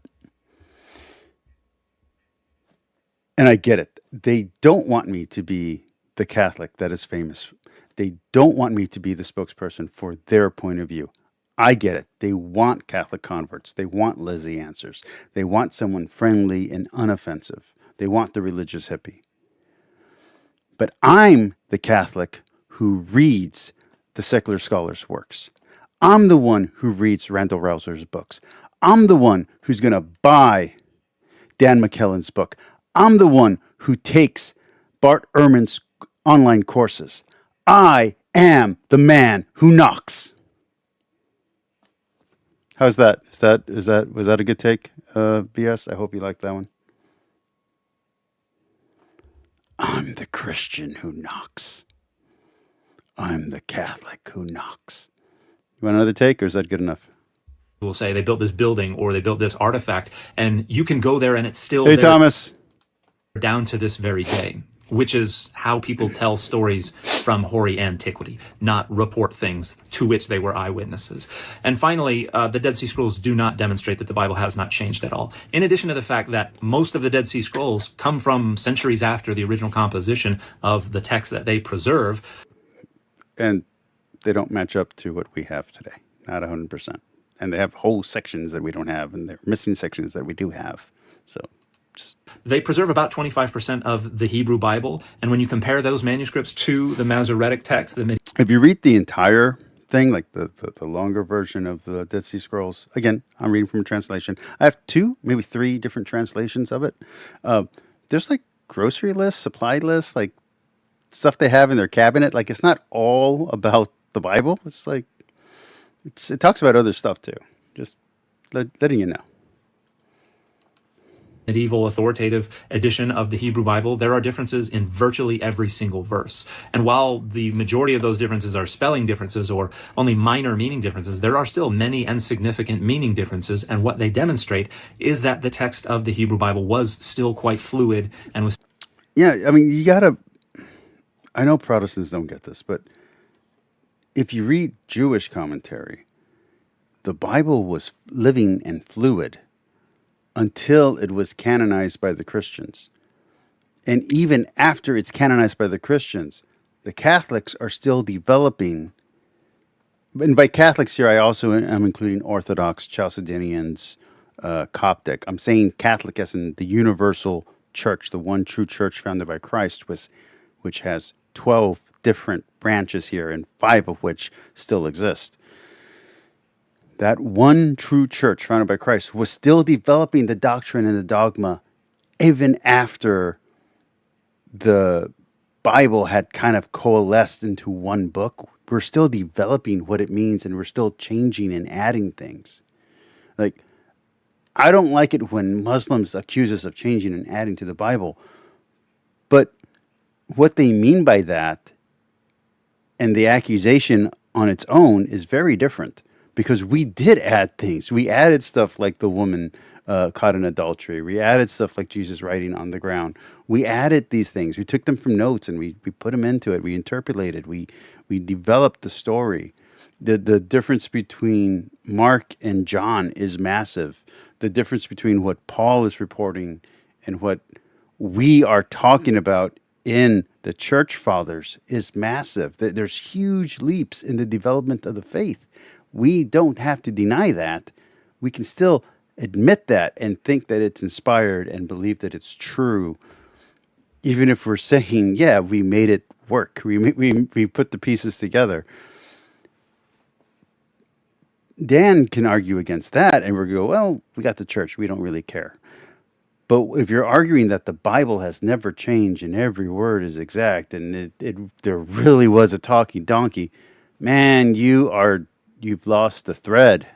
And I get it. They don't want me to be the Catholic that is famous. They don't want me to be the spokesperson for their point of view. I get it. They want Catholic converts. They want Lizzie answers. They want someone friendly and unoffensive. They want the religious hippie. But I'm the Catholic who reads the secular scholars' works. I'm the one who reads Randall Rouser's books. I'm the one who's going to buy Dan McKellen's book. I'm the one who takes Bart Ehrman's online courses. I am the man who knocks. How's that? Was that a good take, BS? I hope you liked that one. I'm the Christian who knocks. I'm the Catholic who knocks. You want another take, or is that good enough? Will say they built this building or they built this artifact, and you can go there and it's still Hey, there Thomas. down to this very day, which is how people tell stories from hoary antiquity, not report things to which they were eyewitnesses. And finally, the Dead Sea Scrolls do not demonstrate that the Bible has not changed at all. In addition to the fact that most of the Dead Sea Scrolls come from centuries after the original composition of the text that they preserve. And they don't match up to what we have today, not 100%. And they have whole sections that we don't have, and they're missing sections that we do have. So they preserve about 25% of the Hebrew Bible. And when you compare those manuscripts to the Masoretic text, if you read the entire thing, like the longer version of the Dead Sea Scrolls, again, I'm reading from a translation. I have 2, maybe 3 different translations of it. There's like grocery lists, supply lists, like stuff they have in their cabinet. Like, it's not all about the Bible. It's like, it talks about other stuff too. Just letting you know. Medieval authoritative edition of the Hebrew Bible, there are differences in virtually every single verse. And while the majority of those differences are spelling differences or only minor meaning differences, there are still many and significant meaning differences. And what they demonstrate is that the text of the Hebrew Bible was still quite fluid and was... Yeah, I mean, I know Protestants don't get this, but if you read Jewish commentary, the Bible was living and fluid until it was canonized by the Christians. And even after it's canonized by the Christians, the Catholics are still developing. And by Catholics here, I also am including Orthodox, Chalcedonians, Coptic. I'm saying Catholic as in the universal church, the one true church founded by Christ, which has 12 different branches here, and 5 of which still exist. That one true church founded by Christ was still developing the doctrine and the dogma even after the Bible had kind of coalesced into one book. We're still developing what it means, and we're still changing and adding things. Like, I don't like it when Muslims accuse us of changing and adding to the Bible, but what they mean by that and the accusation on its own is very different, because we did add things. We added stuff like the woman caught in adultery. We added stuff like Jesus writing on the ground. We added these things. We took them from notes and we put them into it. We interpolated. We developed the story. The difference between Mark and John is massive. The difference between what Paul is reporting and what we are talking about in the church fathers is massive. There's huge leaps in the development of the faith. We don't have to deny that. We can still admit that and think that it's inspired and believe that it's true, even if we're saying, yeah, we made it work. We put the pieces together. Dan can argue against that, and we'll go, well, we got the church. We don't really care. But if you're arguing that the Bible has never changed and every word is exact and there really was a talking donkey, man, you've lost the thread.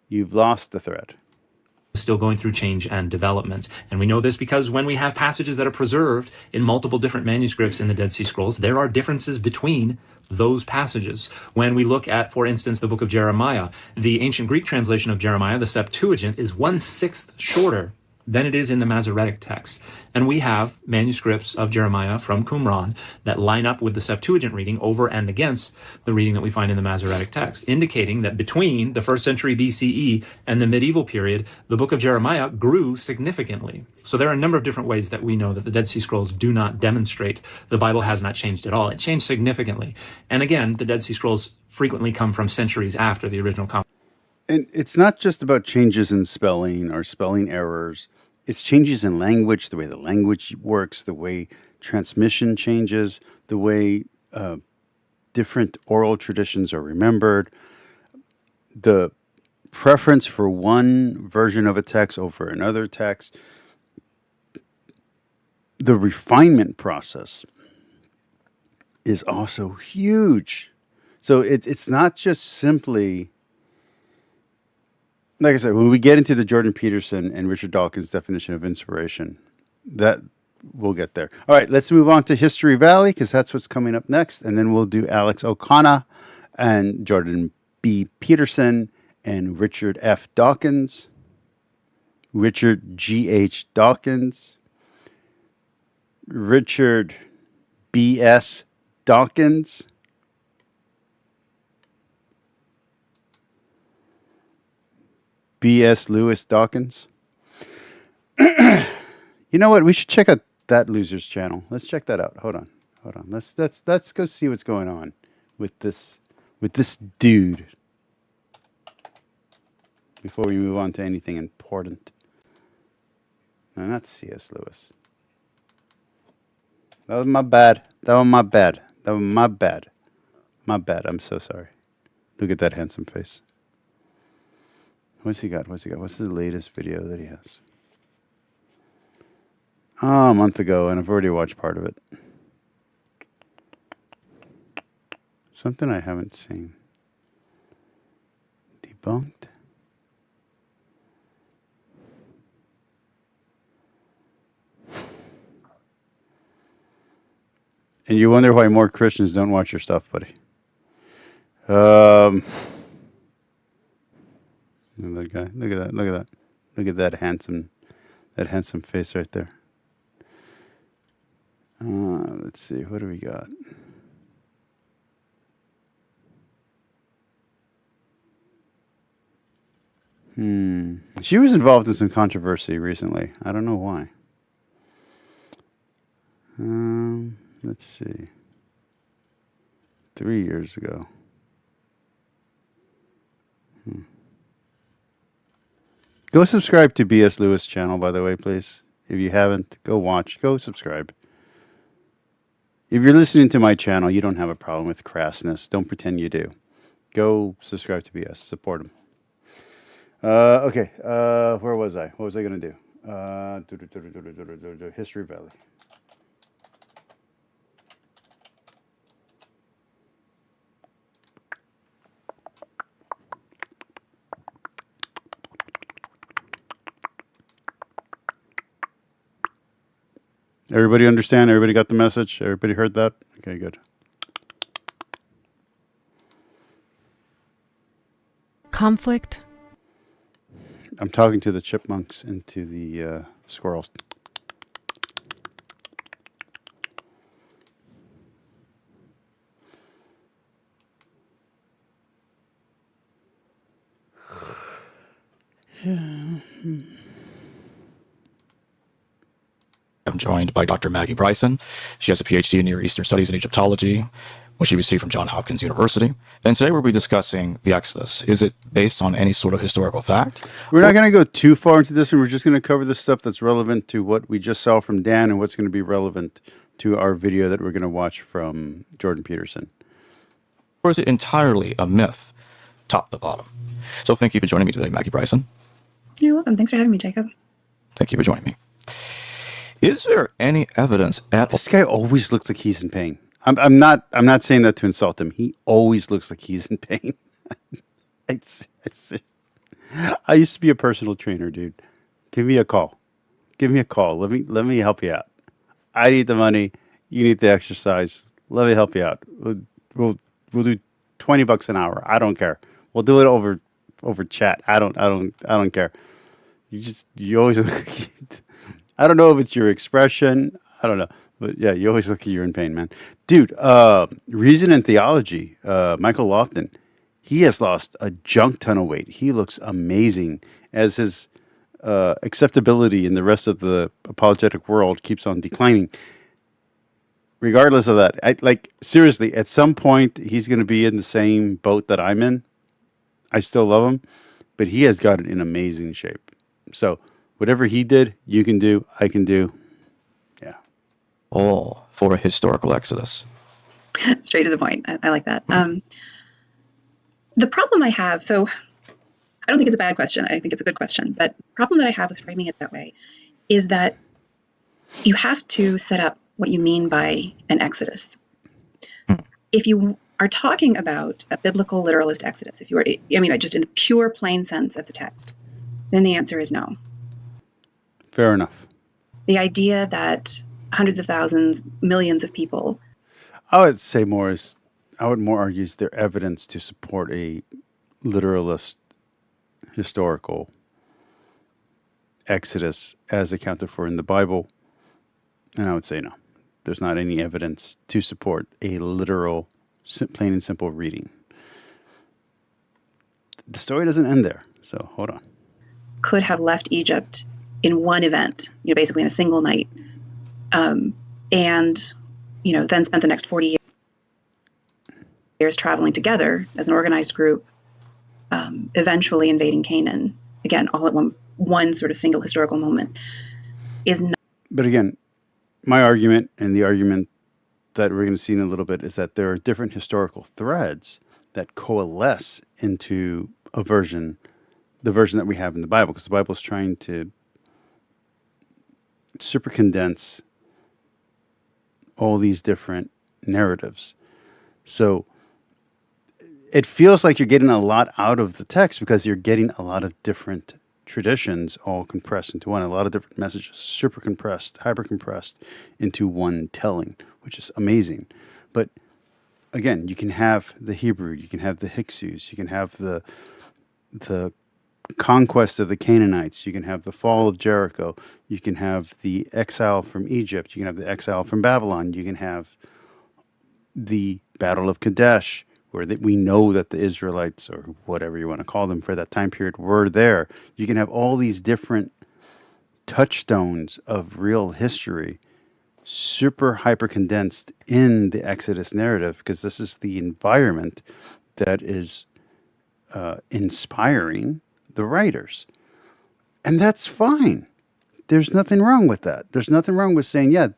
You've lost the thread. still going through change and development. And we know this because when we have passages that are preserved in multiple different manuscripts in the Dead Sea Scrolls, there are differences between those passages. When we look at, for instance, the book of Jeremiah, the ancient Greek translation of Jeremiah, the Septuagint, is 1/6 shorter than it is in the Masoretic text. And we have manuscripts of Jeremiah from Qumran that line up with the Septuagint reading over and against the reading that we find in the Masoretic text, indicating that between the 1st century BCE and the medieval period, the book of Jeremiah grew significantly. So there are a number of different ways that we know that the Dead Sea Scrolls do not demonstrate the Bible has not changed at all. It changed significantly. And again, the Dead Sea Scrolls frequently come from centuries after the original And it's not just about changes in spelling or spelling errors. It's changes in language, the way the language works, the way transmission changes, the way different oral traditions are remembered, the preference for one version of a text over another text, the refinement process is also huge. So it's not just simply, like I said, when we get into the Jordan Peterson and Richard Dawkins definition of inspiration, that we'll get there. All right, let's move on to History Valley, because that's what's coming up next. And then we'll do Alex O'Connor and Jordan B. Peterson and Richard F. Dawkins, Richard G.H. Dawkins, Richard B.S. Dawkins, B.S. Lewis Dawkins. You know what? We should check out that loser's channel. Let's check that out. Hold on. Let's go see what's going on with this dude before we move on to anything important. No, not C.S. Lewis. That was my bad. My bad. I'm so sorry. Look at that handsome face. What's he got? What's the latest video that he has? Oh, a month ago, and I've already watched part of it. Something I haven't seen. Debunked? And you wonder why more Christians don't watch your stuff, buddy. That guy. Look at that. Look at that handsome face right there. Let's see. What do we got? She was involved in some controversy recently. I don't know why. Let's see. 3 years ago. Go subscribe to B.S. Lewis channel, by the way, please. If you haven't, go watch. Go subscribe. If you're listening to my channel, you don't have a problem with crassness. Don't pretend you do. Go subscribe to BS. Support him. Okay. Where was I? What was I going to do? History Valley. Everybody understand? Everybody got the message? Everybody heard that? Okay, good. Conflict? I'm talking to the chipmunks and to the squirrels. I'm joined by Dr. Maggie Bryson. She has a PhD in Near Eastern Studies and Egyptology, which she received from Johns Hopkins University. And today we'll be discussing the Exodus. Is it based on any sort of historical fact? We're not going to go too far into this one. We're just going to cover the stuff that's relevant to what we just saw from Dan and what's going to be relevant to our video that we're going to watch from Jordan Peterson. Or is it entirely a myth, top to bottom? So thank you for joining me today, Maggie Bryson. You're welcome. Thanks for having me, Jacob. Thank you for joining me. Is there any evidence at This guy always looks like he's in pain. I'm not saying that to insult him. He always looks like he's in pain. I used to be a personal trainer, dude. Give me a call. Give me a call. Let me help you out. I need the money. You need the exercise. Let me help you out. We'll do $20 an hour. I don't care. We'll do it over chat. I don't care. You always I don't know if it's your expression. I don't know. But yeah, you always look like you're in pain, man. Dude, Reason and Theology, Michael Lofton, he has lost a junk ton of weight. He looks amazing as his acceptability in the rest of the apologetic world keeps on declining. Regardless of that, seriously, at some point he's going to be in the same boat that I'm in. I still love him, but he has got it in amazing shape. So whatever he did, you can do, I can do. Yeah. All for a historical exodus. Straight to the point. I like that. The problem I have, so I don't think it's a bad question. I think it's a good question. But the problem that I have with framing it that way is that you have to set up what you mean by an exodus. If you are talking about a biblical literalist exodus, if you were, just in the pure plain sense of the text, then the answer is no. Fair enough. The idea that hundreds of thousands, millions of people. I would more argue is there evidence to support a literalist historical exodus as accounted for in the Bible? And I would say no. There's not any evidence to support a literal, plain and simple reading. The story doesn't end there, so hold on. Could have left Egypt in one event, basically in a single night, and then spent the next 40 years traveling together as an organized group, eventually invading Canaan, again, all at one sort of single historical moment, is not. But again, my argument and the argument that we're going to see in a little bit is that there are different historical threads that coalesce into the version that we have in the Bible, because the Bible is trying to super condense all these different narratives. So it feels like you're getting a lot out of the text because you're getting a lot of different traditions all compressed into one, a lot of different messages, super compressed, hyper compressed into one telling, which is amazing. But again, you can have the Hebrew, you can have the Hyksos, you can have the conquest of the Canaanites, you can have the fall of Jericho, you can have the exile from Egypt, you can have the exile from Babylon, you can have the Battle of Kadesh, where we know that the Israelites, or whatever you want to call them for that time period, were there. You can have all these different touchstones of real history, super hyper condensed in the Exodus narrative, because this is the environment that is inspiring the writers. And that's fine. There's nothing wrong with that. There's nothing wrong with saying, yeah,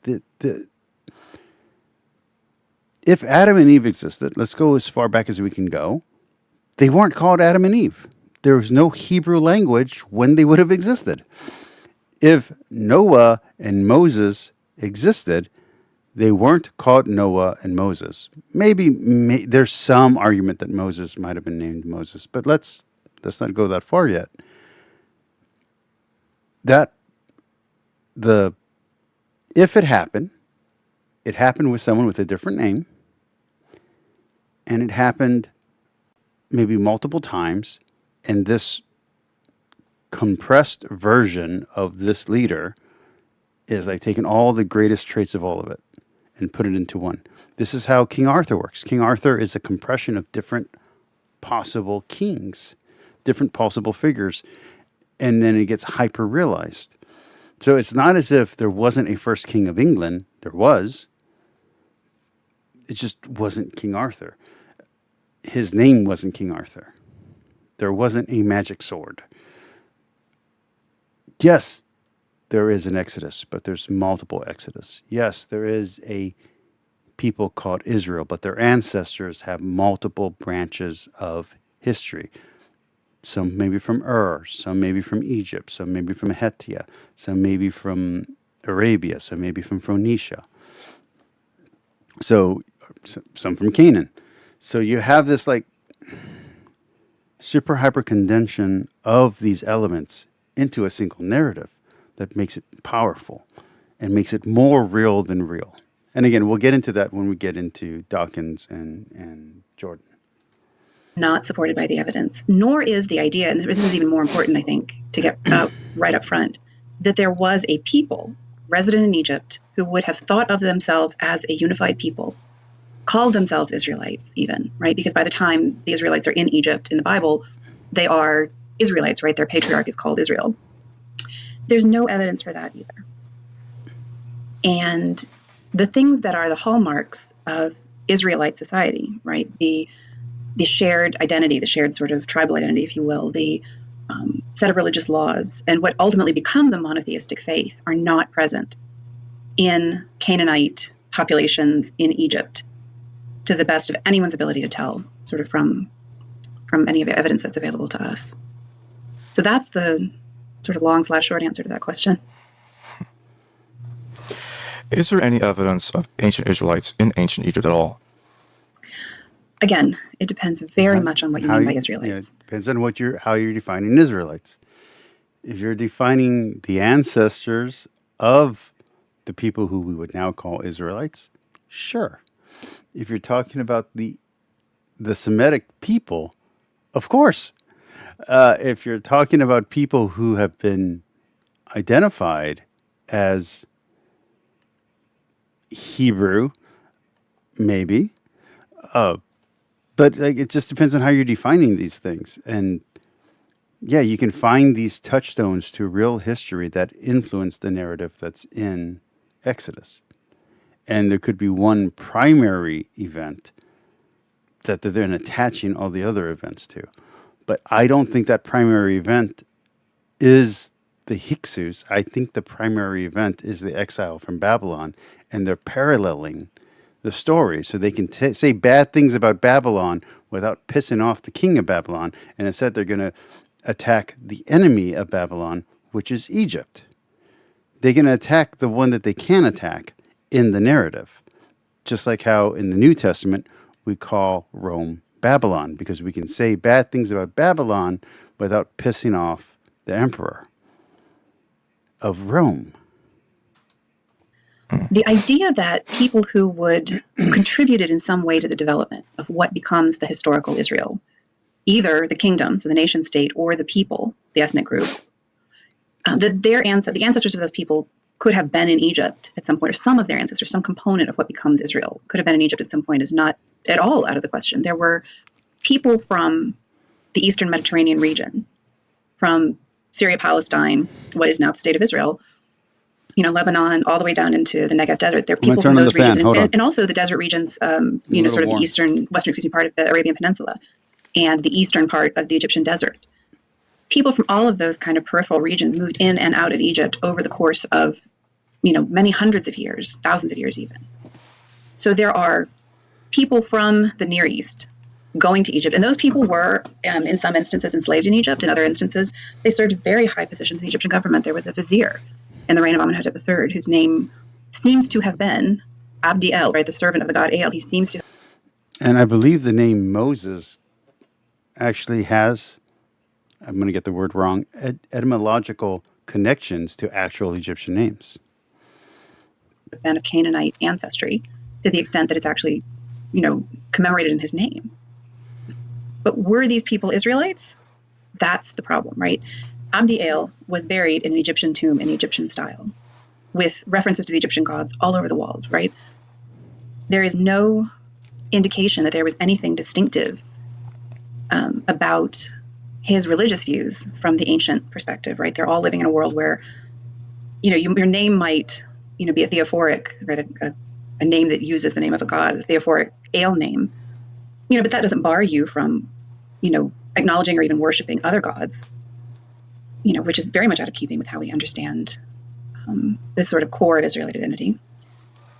if Adam and Eve existed, let's go as far back as we can go, they weren't called Adam and Eve. There was no Hebrew language when they would have existed. If Noah and Moses existed, they weren't called Noah and Moses. Maybe there's some argument that Moses might have been named Moses, but let's not go that far yet. If it happened with someone with a different name, and it happened maybe multiple times, and this compressed version of this leader is like taking all the greatest traits of all of it and put it into one. This is how King Arthur works. King Arthur is a compression of different possible kings, different possible figures, and then it gets hyper-realized. So it's not as if there wasn't a first king of England. There was. It just wasn't King Arthur. His name wasn't King Arthur. There wasn't a magic sword. Yes, there is an Exodus, but there's multiple Exodus. Yes, there is a people called Israel, but their ancestors have multiple branches of history. Some maybe from Ur, some maybe from Egypt, some maybe from Hethia, some maybe from Arabia, some maybe from Phoenicia. So some from Canaan. So you have this super hyper condension of these elements into a single narrative that makes it powerful and makes it more real than real. And again, we'll get into that when we get into Dawkins and Jordan. Not supported by the evidence, nor is the idea, and this is even more important, I think, to get right up front, that there was a people resident in Egypt who would have thought of themselves as a unified people, called themselves Israelites even, right? Because by the time the Israelites are in Egypt in the Bible, they are Israelites, right? Their patriarch is called Israel. There's no evidence for that either. And the things that are the hallmarks of Israelite society, right? The shared identity, the shared sort of tribal identity, if you will, the set of religious laws, and what ultimately becomes a monotheistic faith are not present in Canaanite populations in Egypt, to the best of anyone's ability to tell, sort of from any of the evidence that's available to us. So that's the sort of long/short answer to that question. Is there any evidence of ancient Israelites in ancient Egypt at all? Again, it depends very much on what you mean by Israelites. Yeah, it depends on how you're defining Israelites. If you're defining the ancestors of the people who we would now call Israelites, sure. If you're talking about the Semitic people, of course. If you're talking about people who have been identified as Hebrew, maybe. But it just depends on how you're defining these things. And yeah, you can find these touchstones to real history that influence the narrative that's in Exodus. And there could be one primary event that they're then attaching all the other events to. But I don't think that primary event is the Hyksos. I think the primary event is the exile from Babylon, and they're paralleling the story so they can say bad things about Babylon without pissing off the king of Babylon. And instead, they're going to attack the enemy of Babylon, which is Egypt. They're going to attack the one that they can attack in the narrative, just like how in the New Testament we call Rome Babylon, because we can say bad things about Babylon without pissing off the emperor of Rome. The idea that people who would contributed in some way to the development of what becomes the historical Israel, either the kingdom, so the nation state, or the people, the ethnic group, that the ancestors of those people could have been in Egypt at some point, or some of their ancestors, some component of what becomes Israel could have been in Egypt at some point, is not at all out of the question. There were people from the Eastern Mediterranean region, from Syria, Palestine, what is now the state of Israel, Lebanon, all the way down into the Negev Desert. There are people from those regions, and also the desert regions, sort of the western part of the Arabian Peninsula, and the eastern part of the Egyptian desert. People from all of those kind of peripheral regions moved in and out of Egypt over the course of, many hundreds of years, thousands of years even. So there are people from the Near East going to Egypt, and those people were, in some instances, enslaved in Egypt. In other instances, they served very high positions in the Egyptian government. There was a vizier in the reign of Amenhotep III, whose name seems to have been Abdi El, right, the servant of the god El. He seems to. And I believe the name Moses actually has, I'm going to get the word wrong, etymological connections to actual Egyptian names. Been of Canaanite ancestry, to the extent that it's actually, commemorated in his name. But were these people Israelites? That's the problem, right? Abdi El was buried in an Egyptian tomb in the Egyptian style, with references to the Egyptian gods all over the walls, right? There is no indication that there was anything distinctive about his religious views from the ancient perspective, right? They're all living in a world where, your name might, be a theophoric, right? A name that uses the name of a god, a theophoric El name, but that doesn't bar you from, acknowledging or even worshiping other gods, which is very much out of keeping with how we understand this sort of core of Israelite identity.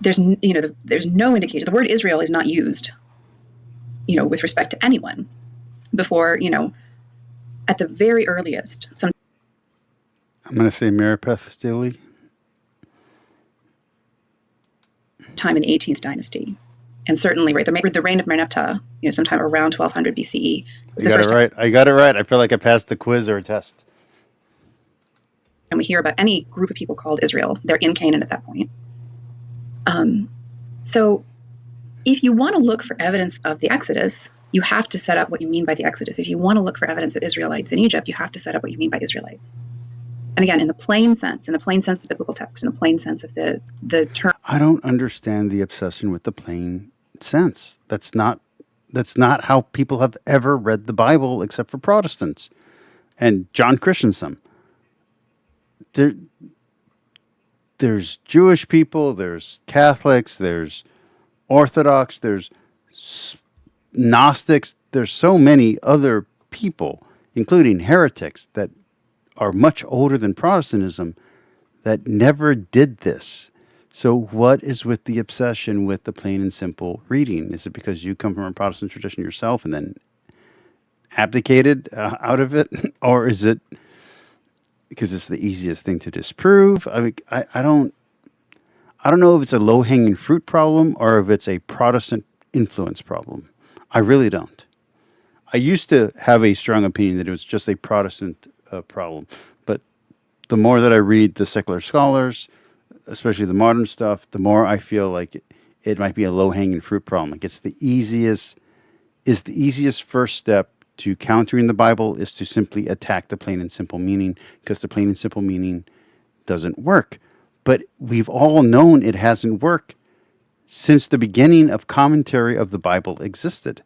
There's no indication. The word Israel is not used, with respect to anyone before, at the very earliest. I'm going to say Meripeth Stele. Time in the 18th dynasty. And certainly, right, the reign of Merneptah, sometime around 1200 BCE. Was You the got it first time right. I got it right. I feel like I passed the quiz or a test. we hear about any group of people called Israel. They're in Canaan at that point. So if you want to look for evidence of the Exodus, you have to set up what you mean by the Exodus. If you want to look for evidence of Israelites in Egypt, you have to set up what you mean by Israelites. And again, in the plain sense of the biblical text, in the plain sense of the term. I don't understand the obsession with the plain sense. That's not how people have ever read the Bible except for Protestants and John Christensen. There's Jewish people, there's Catholics, there's Orthodox, there's Gnostics, there's so many other people, including heretics, that are much older than Protestantism that never did this. So what is with the obsession with the plain and simple reading? Is it because you come from a Protestant tradition yourself and then abdicated out of it? Or is it because it's the easiest thing to disprove? I mean, I don't know if it's a low-hanging fruit problem or if it's a Protestant influence problem. I really don't. I used to have a strong opinion that it was just a Protestant problem. But the more that I read the secular scholars, especially the modern stuff, the more I feel like it might be a low-hanging fruit problem. Like it's the easiest first step to countering the Bible is to simply attack the plain and simple meaning, because the plain and simple meaning doesn't work. But we've all known it hasn't worked since the beginning of commentary of the Bible existed.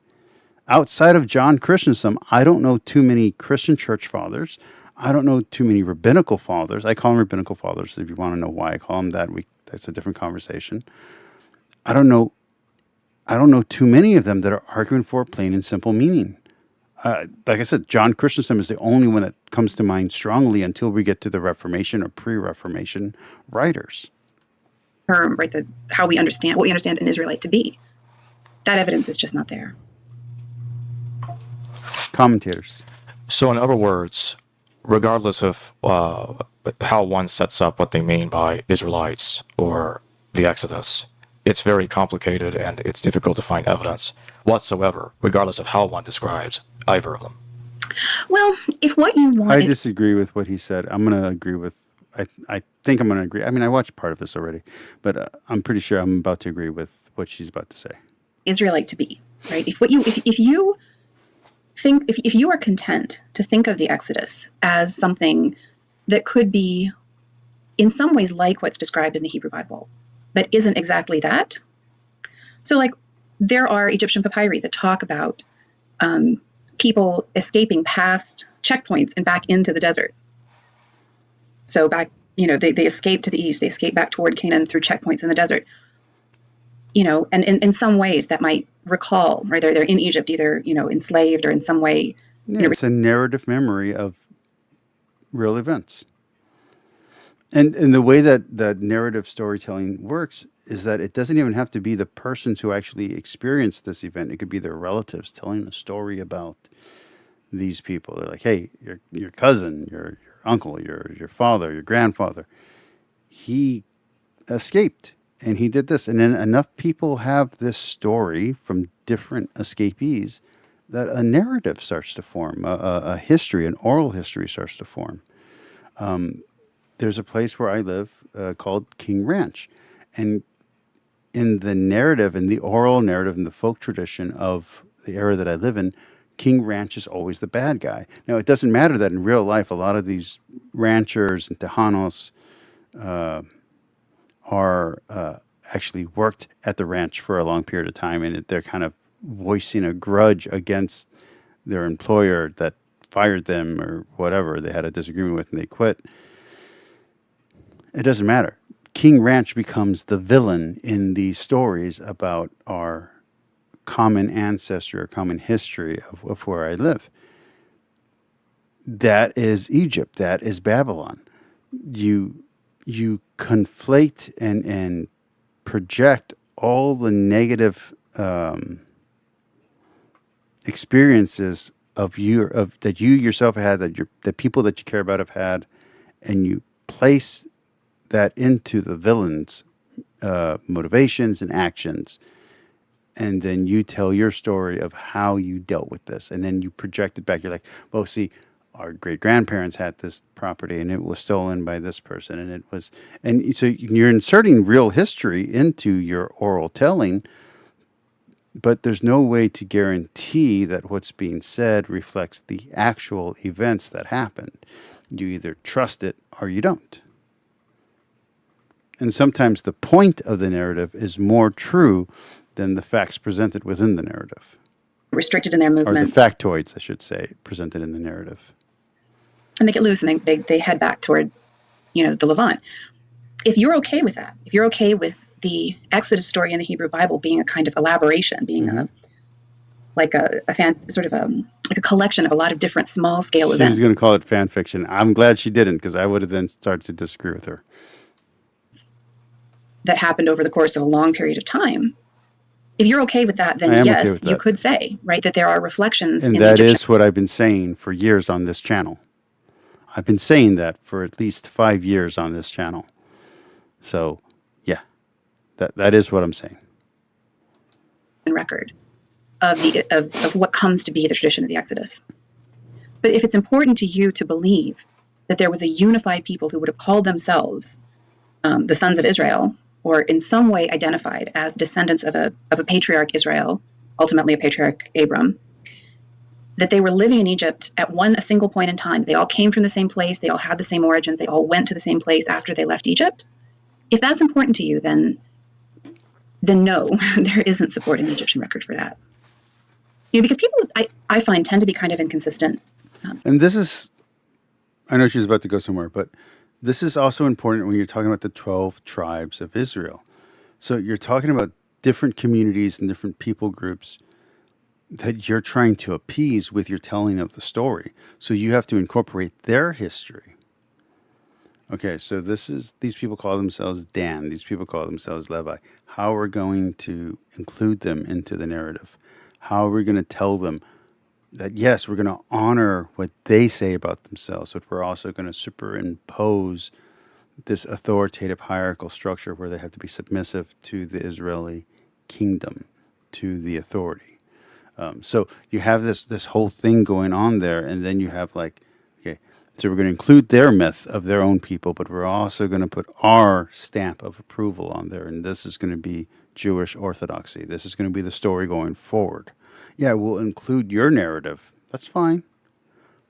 Outside of John Christensen, I don't know too many Christian church fathers. I don't know too many rabbinical fathers. I call them rabbinical fathers. If you want to know why I call them that, that's a different conversation. I don't know too many of them that are arguing for plain and simple meaning. Like I said, John Christensen is the only one that comes to mind strongly until we get to the Reformation or pre-Reformation writers. Right, what we understand an Israelite to be. That evidence is just not there. Commentators. So in other words, regardless of how one sets up what they mean by Israelites or the Exodus, it's very complicated and it's difficult to find evidence whatsoever, regardless of how one describes either of them. Well, if what you want... I disagree with what he said. I'm going to agree with... I think I'm going to agree. I mean, I watched part of this already, but I'm pretty sure I'm about to agree with what she's about to say. Israelite to be, right? If you are content to think of the Exodus as something that could be in some ways like what's described in the Hebrew Bible, but isn't exactly that. So like there are Egyptian papyri that talk about people escaping past checkpoints and back into the desert. So back, they escape to the east, they escape back toward Canaan through checkpoints in the desert. And in some ways that might recall, right? They're in Egypt, either, enslaved or in some way. Yeah, it's a narrative memory of real events. And the way that narrative storytelling works is that it doesn't even have to be the persons who actually experienced this event. It could be their relatives telling a story about these people. They're like, hey, your cousin, your uncle, your father, your grandfather, he escaped. And he did this. And then enough people have this story from different escapees that a narrative starts to form, a history, an oral history starts to form. There's a place where I live called King Ranch. And in the narrative, in the oral narrative, in the folk tradition of the era that I live in, King Ranch is always the bad guy. Now, it doesn't matter that in real life, a lot of these ranchers and Tejanos are actually worked at the ranch for a long period of time, and they're kind of voicing a grudge against their employer that fired them or whatever they had a disagreement with and they quit. It doesn't matter. King Ranch becomes the villain in these stories about our common ancestry or common history of where I live. That is Egypt. That is Babylon. You conflate and project all the negative experiences that you yourself had, that people that you care about have had, and you place that into the villain's motivations and actions, and then you tell your story of how you dealt with this, and then you project it back. You're like, well, see, our great grandparents had this property and it was stolen by this person, and it was, and so you're inserting real history into your oral telling, but there's no way to guarantee that what's being said reflects the actual events that happened. You either trust it or you don't. And sometimes the point of the narrative is more true than the facts presented within the narrative. Restricted in their Or the movements. factoids, I should say, presented in the narrative. And they get loose and they head back toward, the Levant. If you're okay with that, if you're okay with the Exodus story in the Hebrew Bible being a kind of elaboration, being like a collection of a lot of different small scale She events. was going to call it fan fiction. I'm glad she didn't, because I would have then started to disagree with her. That happened over the course of a long period of time. If you're okay with that, I then am okay yes, with you that. could say, right, that there are reflections And in the that Egyptian. is what I've been saying for years on this channel. I've been saying that for at least 5 years on this channel. So, yeah, that is what I'm saying. Record of what comes to be the tradition of the Exodus. But if it's important to you to believe that there was a unified people who would have called themselves the sons of Israel, or in some way identified as descendants of a patriarch Israel, ultimately a patriarch Abram, that they were living in Egypt at a single point in time. They all came from the same place. They all had the same origins. They all went to the same place after they left Egypt. If that's important to you, then no, there isn't support in the Egyptian record for that. Because people, I find, tend to be kind of inconsistent. And this is, I know she's about to go somewhere, but this is also important when you're talking about the 12 tribes of Israel. So you're talking about different communities and different people groups that you're trying to appease with your telling of the story. So you have to incorporate their history. Okay, so these people call themselves Dan. These people call themselves Levi. How are we going to include them into the narrative? How are we going to tell them that, yes, we're going to honor what they say about themselves, but we're also going to superimpose this authoritative hierarchical structure where they have to be submissive to the Israeli kingdom, to the authority. So you have this whole thing going on there, and then you have like, okay, so we're going to include their myth of their own people, but we're also going to put our stamp of approval on there, and this is going to be Jewish orthodoxy. This is going to be the story going forward. Yeah, we'll include your narrative. That's fine.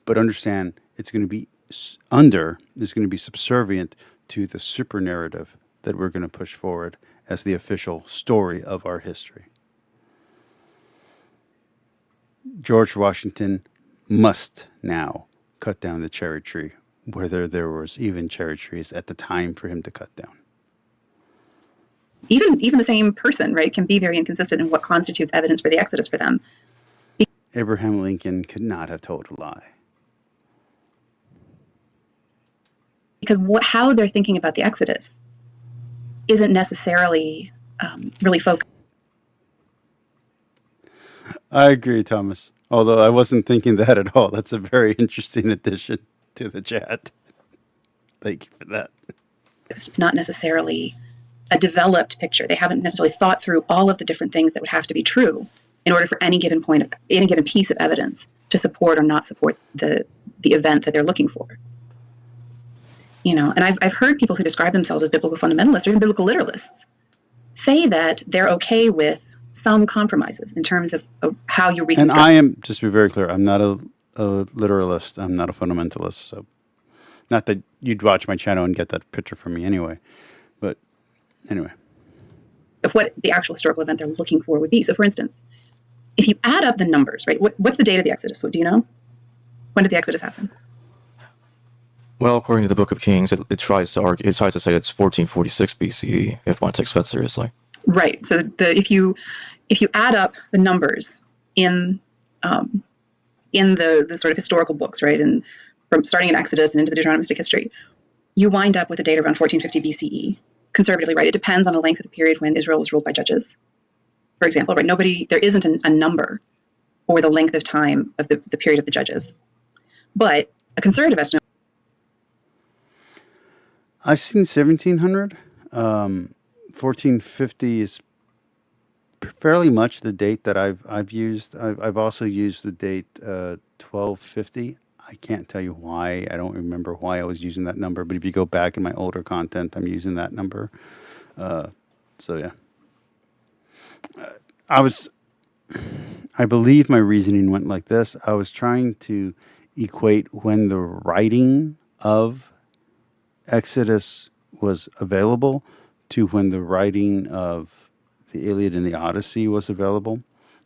But understand it's going to be it's going to be subservient to the super narrative that we're going to push forward as the official story of our history. George Washington must now cut down the cherry tree, whether there was even cherry trees at the time for him to cut down. Even the same person, right, can be very inconsistent in what constitutes evidence for the Exodus for them. Abraham Lincoln could not have told a lie. Because how they're thinking about the Exodus isn't necessarily really focused. I agree, Thomas. Although I wasn't thinking that at all. That's a very interesting addition to the chat. Thank you for that. It's not necessarily a developed picture. They haven't necessarily thought through all of the different things that would have to be true in order for any given piece of evidence to support or not support the event that they're looking for. And I've heard people who describe themselves as biblical fundamentalists or even biblical literalists say that they're okay with some compromises in terms of how you reconstruct. And I am, just to be very clear, I'm not a literalist. I'm not a fundamentalist. So, not that you'd watch my channel and get that picture from me anyway. But anyway. Of what the actual historical event they're looking for would be. So, for instance, if you add up the numbers, right, what's the date of the Exodus? What do you know? When did the Exodus happen? Well, according to the Book of Kings, it tries to say it's 1446 BCE if one takes that seriously. Right. So if you add up the numbers in the sort of historical books, right, and from starting in Exodus and into the Deuteronomistic history, you wind up with a date around 1450 BCE. Conservatively, right? It depends on the length of the period when Israel was ruled by judges. For example, right? There isn't a number for the length of time of the period of the judges, but a conservative estimate. I've seen 1700. 1450 is fairly much the date that I've used. I've also used the date 1250. I can't tell you why. I don't remember why I was using that number. But if you go back in my older content, I'm using that number. So yeah, I believe my reasoning went like this. I was trying to equate when the writing of Exodus was available to when the writing of the Iliad and the Odyssey was available.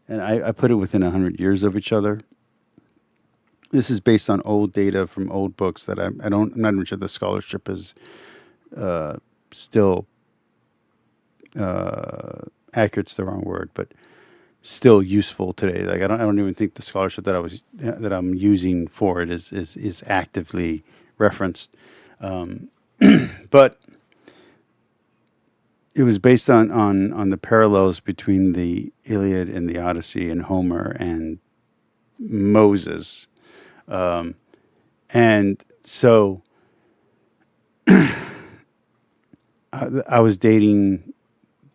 And I put it within 100 years of each other. This is based on old data from old books that I'm not even sure the scholarship is still accurate's the wrong word, but still useful today. Like I don't even think the scholarship that I'm using for it is actively referenced. But it was based on the parallels between the Iliad and the Odyssey and Homer and Moses. And so I was dating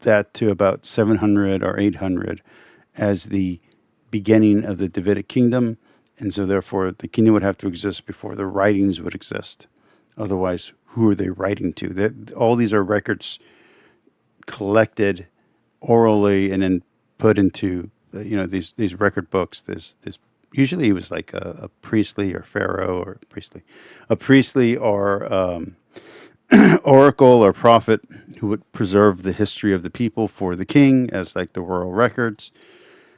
that to about 700 or 800 as the beginning of the Davidic kingdom. And so therefore the kingdom would have to exist before the writings would exist. Otherwise, who are they writing to? All these are records collected orally and then put into these record books. This usually it was like a priestly or pharaoh or a priestly or oracle or prophet who would preserve the history of the people for the king as like the royal records.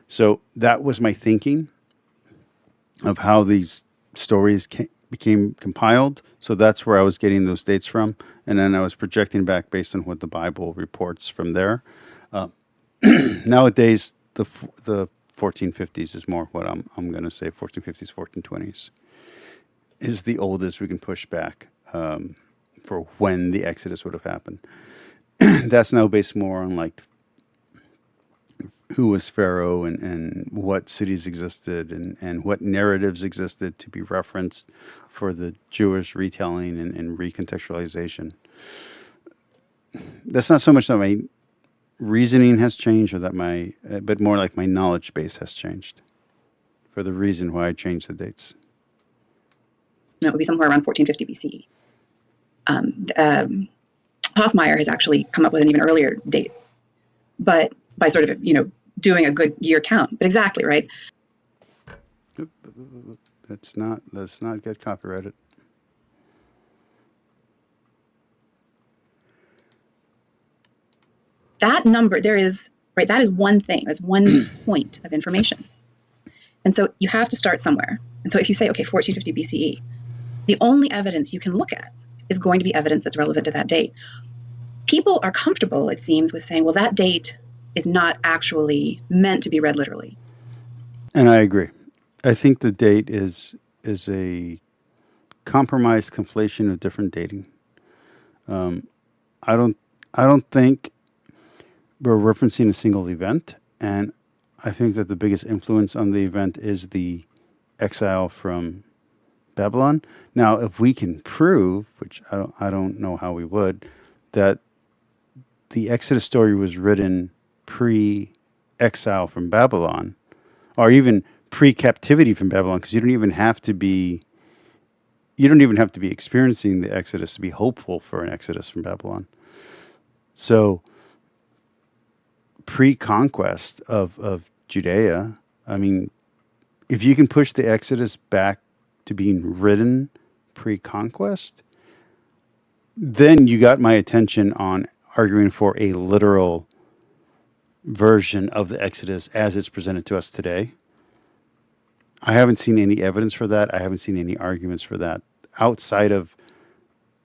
So that was my thinking of how these stories became compiled. So that's where I was getting those dates from. And then I was projecting back based on what the Bible reports from there. Nowadays, the 1450s is more what I'm going to say. 1450s, 1420s is the oldest we can push back for when the Exodus would have happened. That's now based more on like who was Pharaoh and what cities existed and what narratives existed to be referenced for the Jewish retelling and recontextualization. That's not so much that my reasoning has changed or that but more like my knowledge base has changed for the reason why I changed the dates. That would be somewhere around 1450 BCE. Hoffmeyer has actually come up with an even earlier date, but by sort of, doing a good year count. But exactly, right? Let's not get copyrighted. That number, that is one thing. That's one point of information. And so you have to start somewhere. And so if you say, okay, 1450 BCE, the only evidence you can look at is going to be evidence that's relevant to that date. People are comfortable, it seems, with saying, well, that date is not actually meant to be read literally. And I agree. I think the date is a compromised conflation of different dating. I don't think we're referencing a single event, and I think that the biggest influence on the event is the exile from Babylon. Now, if we can prove, which I don't know how we would, that the Exodus story was written pre-exile from Babylon, or even pre-captivity from Babylon, because you don't even have to be experiencing the Exodus to be hopeful for an Exodus from Babylon. So, pre-conquest of Judea, I mean, if you can push the Exodus back to being written pre-conquest, then you got my attention on arguing for a literal version of the Exodus as it's presented to us today. I haven't seen any evidence for that. I haven't seen any arguments for that outside of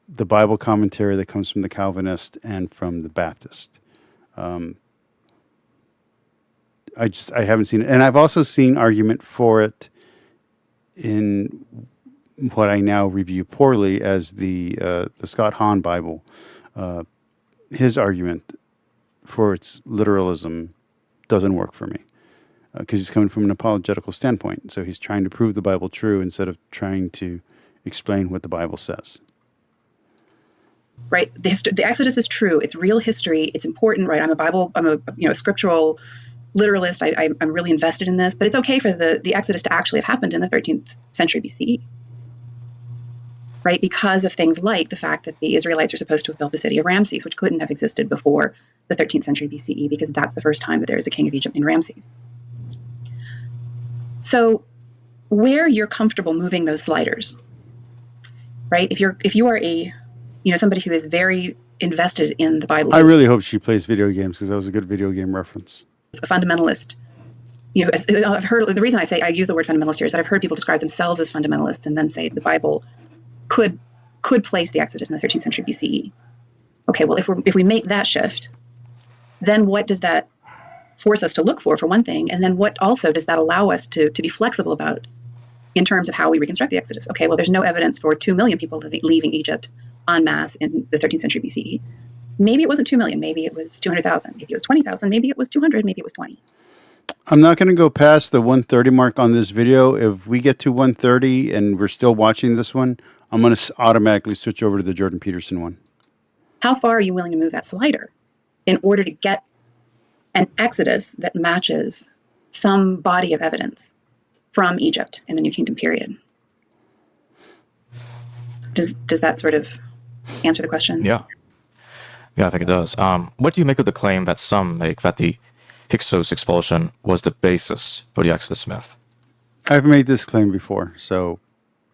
the Bible commentary that comes from the Calvinist and from the Baptist. I haven't seen it. And I've also seen argument for it in what I now review poorly as the Scott Hahn Bible. His argument for its literalism doesn't work for me because he's coming from an apologetical standpoint. So he's trying to prove the Bible true instead of trying to explain what the Bible says. right? The Exodus is true. It's real history. It's important, right? I'm a scriptural literalist. I'm really invested in this, but it's okay for the Exodus to actually have happened in the 13th century BCE, right? Because of things like the fact that the Israelites are supposed to have built the city of Ramses, which couldn't have existed before the 13th century BCE, because that's the first time that there is a king of Egypt named Ramses. So where you're comfortable moving those sliders, right? If you are a somebody who is very invested in the Bible. I really hope she plays video games, because that was a good video game reference. A fundamentalist. I've heard, the reason I use the word fundamentalist here is that I've heard people describe themselves as fundamentalists and then say the Bible could place the Exodus in the 13th century BCE. Okay, well, if we make that shift, then what does that force us to look for one thing? And then what also does that allow us to be flexible about in terms of how we reconstruct the Exodus? Okay, well, there's no evidence for 2 million people leaving Egypt en masse in the 13th century BCE. Maybe it wasn't 2 million. Maybe it was 200,000. Maybe it was 20,000. Maybe it was 200. Maybe it was 20. I'm not going to go past the 130 mark on this video. If we get to 130 and we're still watching this one, I'm going to automatically switch over to the Jordan Peterson one. How far are you willing to move that slider in order to get an Exodus that matches some body of evidence from Egypt in the New Kingdom period? Does that sort of answer the question? Yeah, I think it does. What do you make of the claim that some make that the Hyksos expulsion was the basis for the Exodus myth? I've made this claim before, so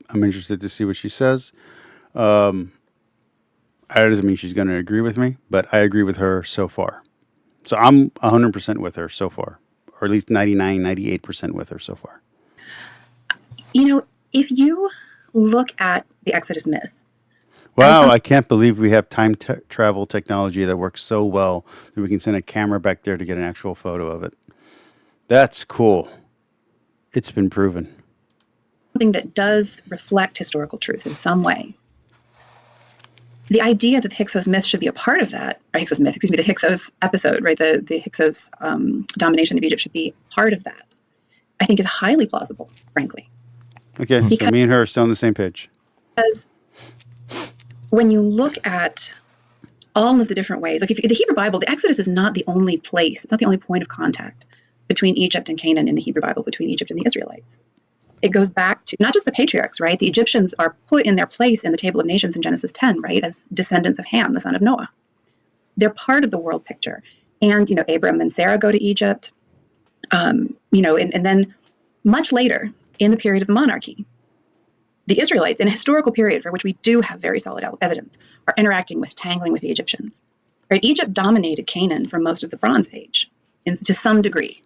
I'm interested to see what she says. That doesn't mean she's going to agree with me, but I agree with her so far. So I'm 100% with her so far, or at least 99, 98% with her so far. If you look at the Exodus myth. Wow, I can't believe we have time travel technology that works so well that we can send a camera back there to get an actual photo of it. That's cool. It's been proven. Something that does reflect historical truth in some way. The idea that the Hyksos myth should be a part of that, or the Hyksos episode, right? The Hyksos domination of Egypt should be part of that, I think is highly plausible, frankly. Okay, so me and her are still on the same page. Because when you look at all of the different ways, like if the Hebrew Bible, the Exodus is not the only place, it's not the only point of contact between Egypt and Canaan in the Hebrew Bible, between Egypt and the Israelites. It goes back to not just the patriarchs, right? The Egyptians are put in their place in the Table of Nations in Genesis 10, right, as descendants of Ham, the son of Noah. They're part of the world picture. And, Abram and Sarah go to Egypt, and then much later, in the period of the monarchy, the Israelites, in a historical period for which we do have very solid evidence, are tangling with the Egyptians. Right? Egypt dominated Canaan for most of the Bronze Age, to some degree,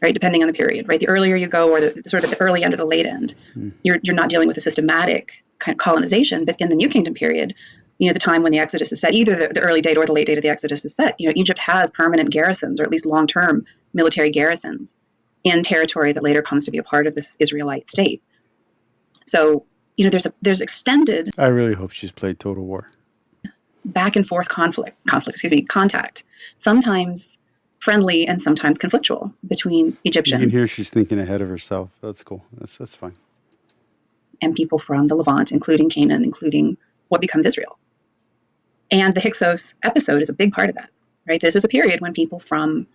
right? Depending on the period, right? The earlier you go, or the early end or the late end, you're not dealing with a systematic kind of colonization. But in the New Kingdom period, the time when the Exodus is set, either the early date or the late date of the Exodus is set, Egypt has permanent garrisons, or at least long-term military garrisons, in territory that later comes to be a part of this Israelite state. So, there's extended. I really hope she's played Total War. Back and forth contact, sometimes friendly and sometimes conflictual between Egyptians. You can hear she's thinking ahead of herself. That's cool. That's fine. And people from the Levant, including Canaan, including what becomes Israel. And the Hyksos episode is a big part of that, right? This is a period when people from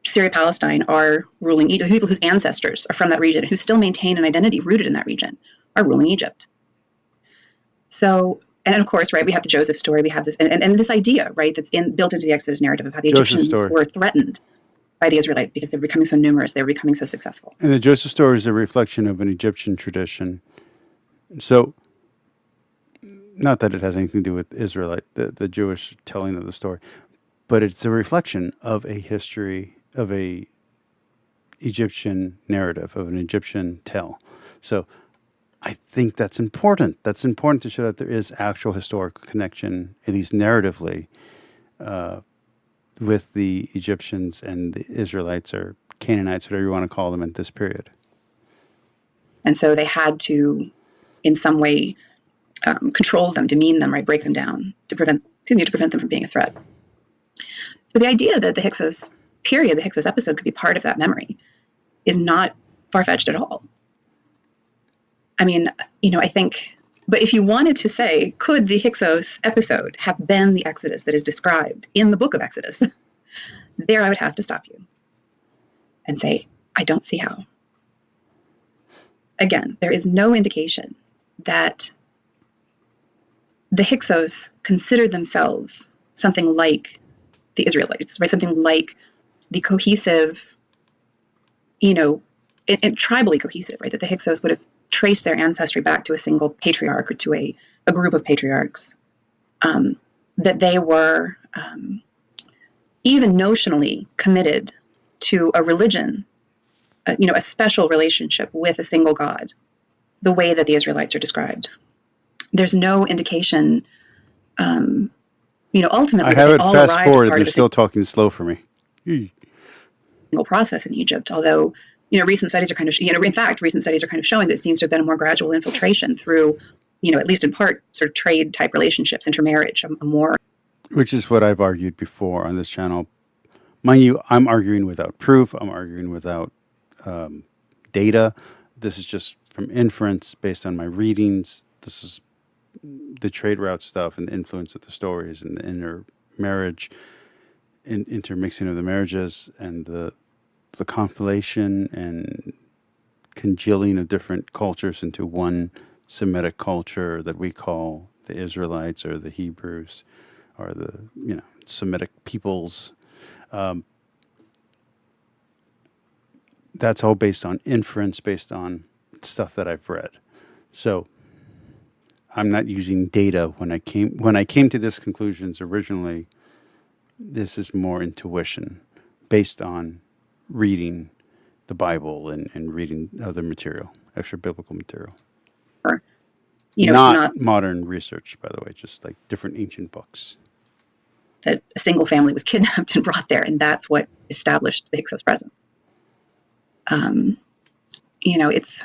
Syria, Palestine are ruling Egypt. People whose ancestors are from that region, who still maintain an identity rooted in that region, are ruling Egypt. So, and of course, right, we have the Joseph story. We have this, and this idea, right, that's built into the Exodus narrative of how the Egyptians were threatened by the Israelites because they were becoming so numerous, they were becoming so successful. And the Joseph story is a reflection of an Egyptian tradition. So, not that it has anything to do with Israelite, the Jewish telling of the story, but it's a reflection of a history of a Egyptian narrative, of an Egyptian tale. So I think that's important. That's important to show that there is actual historical connection, at least narratively, with the Egyptians and the Israelites, or Canaanites, whatever you want to call them, in this period. And so they had to, in some way, control them, demean them, right, break them down to prevent them from being a threat. So the idea that the Hyksos period, the Hyksos episode, could be part of that memory is not far-fetched at all. I mean, I think But if you wanted to say, could the Hyksos episode have been the Exodus that is described in the book of Exodus, there I would have to stop you and say, I don't see how. Again, there is no indication that the Hyksos considered themselves something like the Israelites, right? Something like the cohesive, and tribally cohesive, right? That the Hyksos would have traced their ancestry back to a single patriarch or to a group of patriarchs. That they were even notionally committed to a religion, a special relationship with a single God, the way that the Israelites are described. There's no indication, ultimately, I have that it all fast arrived as forward. part They're of a still talking slow for me. single process in Egypt. Although, recent studies are in fact, recent studies are kind of showing that it seems to have been a more gradual infiltration through, at least in part, sort of trade type relationships, intermarriage, a more. Which is what I've argued before on this channel. Mind you, I'm arguing without proof. I'm arguing without data. This is just from inference based on my readings. This is the trade route stuff and the influence of the stories and the intermarriage, intermixing of the marriages and the conflation and congealing of different cultures into one Semitic culture that we call the Israelites or the Hebrews or the Semitic peoples. That's all based on inference, based on stuff that I've read. So I'm not using data when I came to this conclusions originally. This is more intuition based on reading the Bible and reading other material, extra biblical material. Not modern research, by the way, just like different ancient books. That a single family was kidnapped and brought there, and that's what established the Hyksos presence. It's,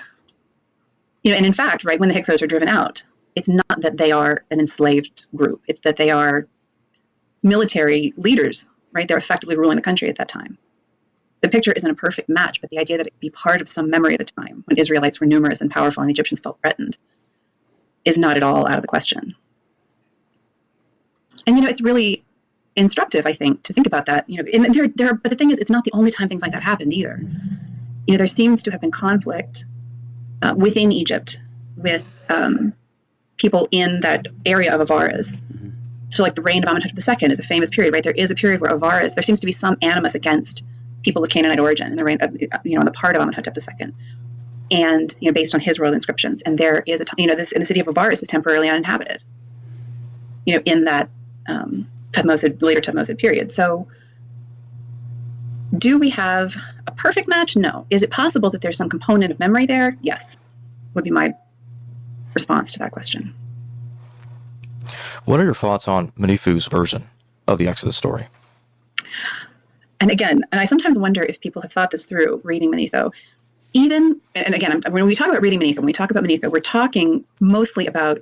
and in fact, right, when the Hyksos are driven out, it's not that they are an enslaved group. It's that they are military leaders, right? They're effectively ruling the country at that time. The picture isn't a perfect match, but the idea that it be part of some memory of a time when Israelites were numerous and powerful and the Egyptians felt threatened is not at all out of the question. And, it's really instructive, I think, to think about that. And but the thing is, it's not the only time things like that happened either. There seems to have been conflict within Egypt with people in that area of Avaris. So, like the reign of Amenhotep II is a famous period, right? There is a period where Avaris, there seems to be some animus against people of Canaanite origin in the reign of, on the part of Amenhotep II, and based on his royal inscriptions. And there is this in the city of Avaris is temporarily uninhabited. In that later Tutmosid period. So, do we have a perfect match? No. Is it possible that there's some component of memory there? Yes, would be my response to that question. What are your thoughts on Manifu's version of the Exodus story? And again, I sometimes wonder if people have thought this through reading Manetho. When we talk about reading Manetho, when we talk about Manetho, we're talking mostly about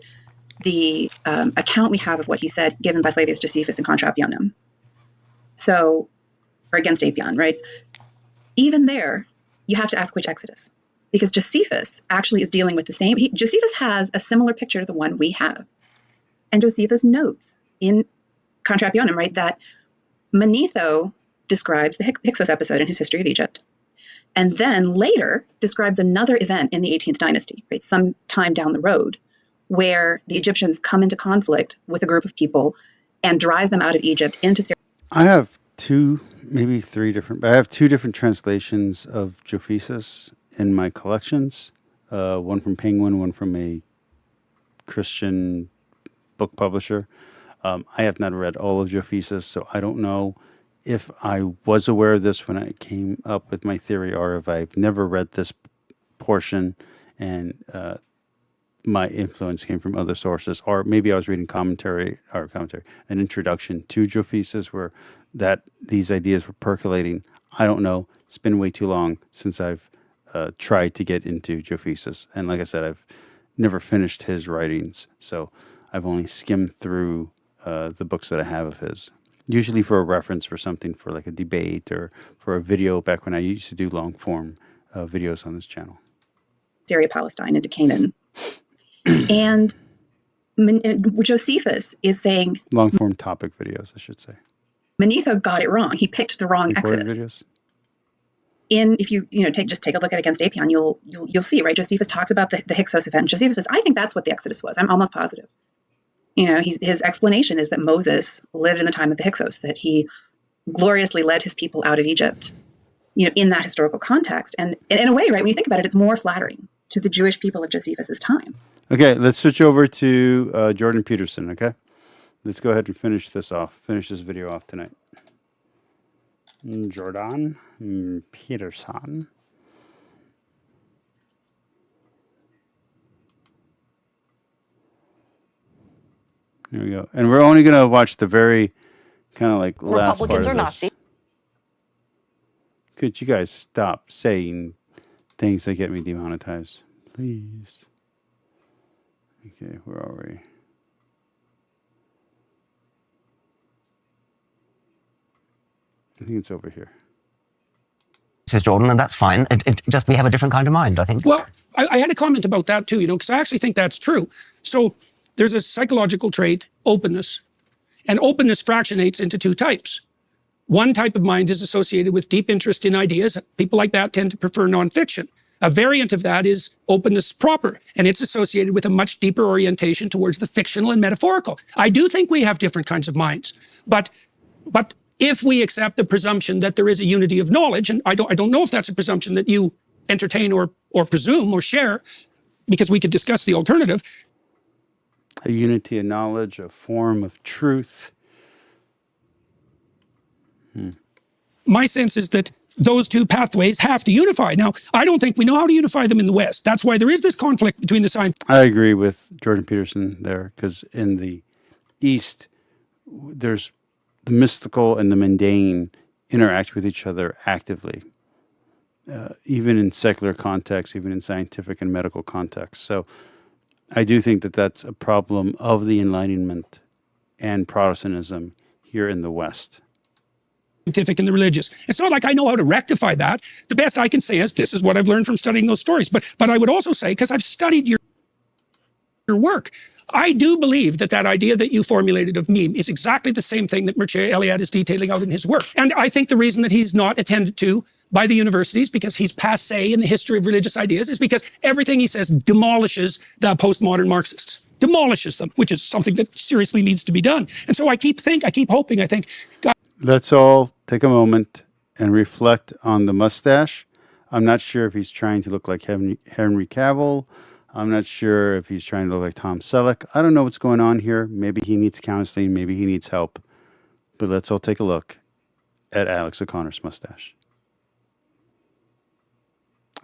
the account we have of what he said given by Flavius Josephus in Contra Apionum. So, or against Apion, right? Even there, you have to ask which Exodus, because Josephus actually is dealing with the same. Josephus has a similar picture to the one we have. And Josephus notes in Contra Apionum, right, that Manetho describes the Hyksos episode in his History of Egypt, and then later describes another event in the 18th dynasty, right, some time down the road, where the Egyptians come into conflict with a group of people and drive them out of Egypt into Syria. I have two, maybe three different, but I have two different translations of Josephus in my collections. One from Penguin, one from a Christian book publisher. I have not read all of Josephus, so I don't know if I was aware of this when I came up with my theory, or if I've never read this portion and my influence came from other sources, or maybe I was reading an introduction to Josephus where these ideas were percolating. I don't know. It's been way too long since I've tried to get into Josephus, and like I said, I've never finished his writings, so I've only skimmed through the books that I have of his. Usually for a reference for something, for like a debate or for a video, back when I used to do long form videos on this channel. Syria, Palestine, into Canaan. And Josephus is saying Long form topic videos, I should say. Manetho got it wrong. He picked the wrong Recorded Exodus. videos. If you take a look at Against Apion, you'll see, right? Josephus talks about the Hyksos event. Josephus says, I think that's what the Exodus was. I'm almost positive. His explanation is that Moses lived in the time of the Hyksos, that he gloriously led his people out of Egypt, in that historical context. And in a way, right, when you think about it, it's more flattering to the Jewish people of Josephus's time. Okay, let's switch over to Jordan Peterson, okay? Let's go ahead and finish this video off tonight. Jordan Peterson. Here we go. And we're only going to watch the very kind of like last part of this. Nazi. Could you guys stop saying things that get me demonetized? Please. Okay, where are we? I think it's over here. Says Jordan, and that's fine. It just, we have a different kind of mind, I think. Well, I had a comment about that too, because I actually think that's true. So there's a psychological trait, openness, and openness fractionates into two types. One type of mind is associated with deep interest in ideas. People like that tend to prefer nonfiction. A variant of that is openness proper, and it's associated with a much deeper orientation towards the fictional and metaphorical. I do think we have different kinds of minds, but if we accept the presumption that there is a unity of knowledge, and I don't know if that's a presumption that you entertain or presume or share, because we could discuss the alternative. A unity of knowledge, a form of truth. My sense is that those two pathways have to unify. Now, I don't think we know how to unify them in the West. That's why there is this conflict between the science. I agree with Jordan Peterson there, because in the East, there's the mystical and the mundane interact with each other actively, even in secular contexts, even in scientific and medical contexts. So I do think that that's a problem of the Enlightenment and Protestantism here in the West. Scientific and the religious. It's not like I know how to rectify that. The best I can say is this is what I've learned from studying those stories. But I would also say, because I've studied your work, I do believe that idea that you formulated of meme is exactly the same thing that Mircea Eliade is detailing out in his work. And I think the reason that he's not attended to by the universities, because he's passé in the history of religious ideas, is because everything he says demolishes the postmodern Marxists. Demolishes them, which is something that seriously needs to be done. And so I keep hoping, I think, God. Let's all take a moment and reflect on the mustache. I'm not sure if he's trying to look like Henry Cavill. I'm not sure if he's trying to look like Tom Selleck. I don't know what's going on here. Maybe he needs counseling. Maybe he needs help. But let's all take a look at Alex O'Connor's mustache.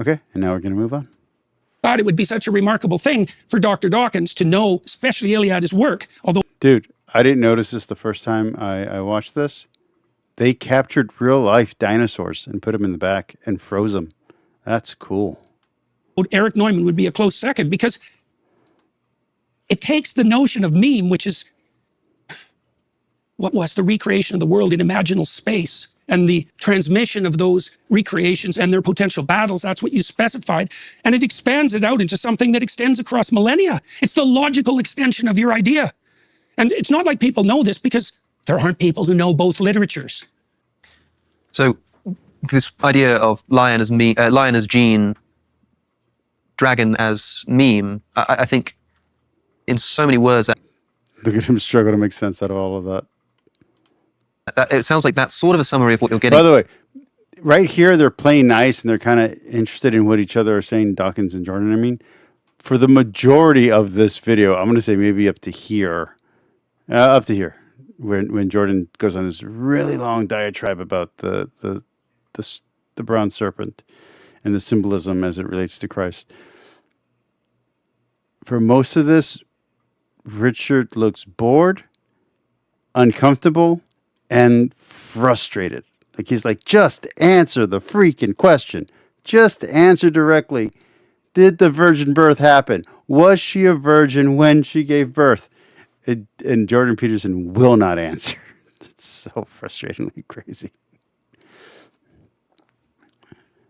Okay, and now we're going to move on. God, it would be such a remarkable thing for Dr. Dawkins to know, especially Eliade's work. Although, dude, I didn't notice this the first time I watched this. They captured real-life dinosaurs and put them in the back and froze them. That's cool. Eric Neumann would be a close second, because it takes the notion of meme, which is what was the recreation of the world in imaginal space, and the transmission of those recreations and their potential battles. That's what you specified. And it expands it out into something that extends across millennia. It's the logical extension of your idea. And it's not like people know this, because there aren't people who know both literatures. So this idea of lion as gene, dragon as meme, I think in so many words that... Look at him struggle to make sense out of all of that. It sounds like that's sort of a summary of what you're getting. By the way, right here, they're playing nice and they're kind of interested in what each other are saying, Dawkins and Jordan. I mean, for the majority of this video, I'm going to say maybe up to here, when Jordan goes on this really long diatribe about the bronze serpent and the symbolism as it relates to Christ. For most of this, Richard looks bored, uncomfortable, and frustrated. Like he's like, just answer the freaking question. Just answer directly. Did the virgin birth happen? Was she a virgin when she gave birth? And Jordan Peterson will not answer. It's so frustratingly crazy.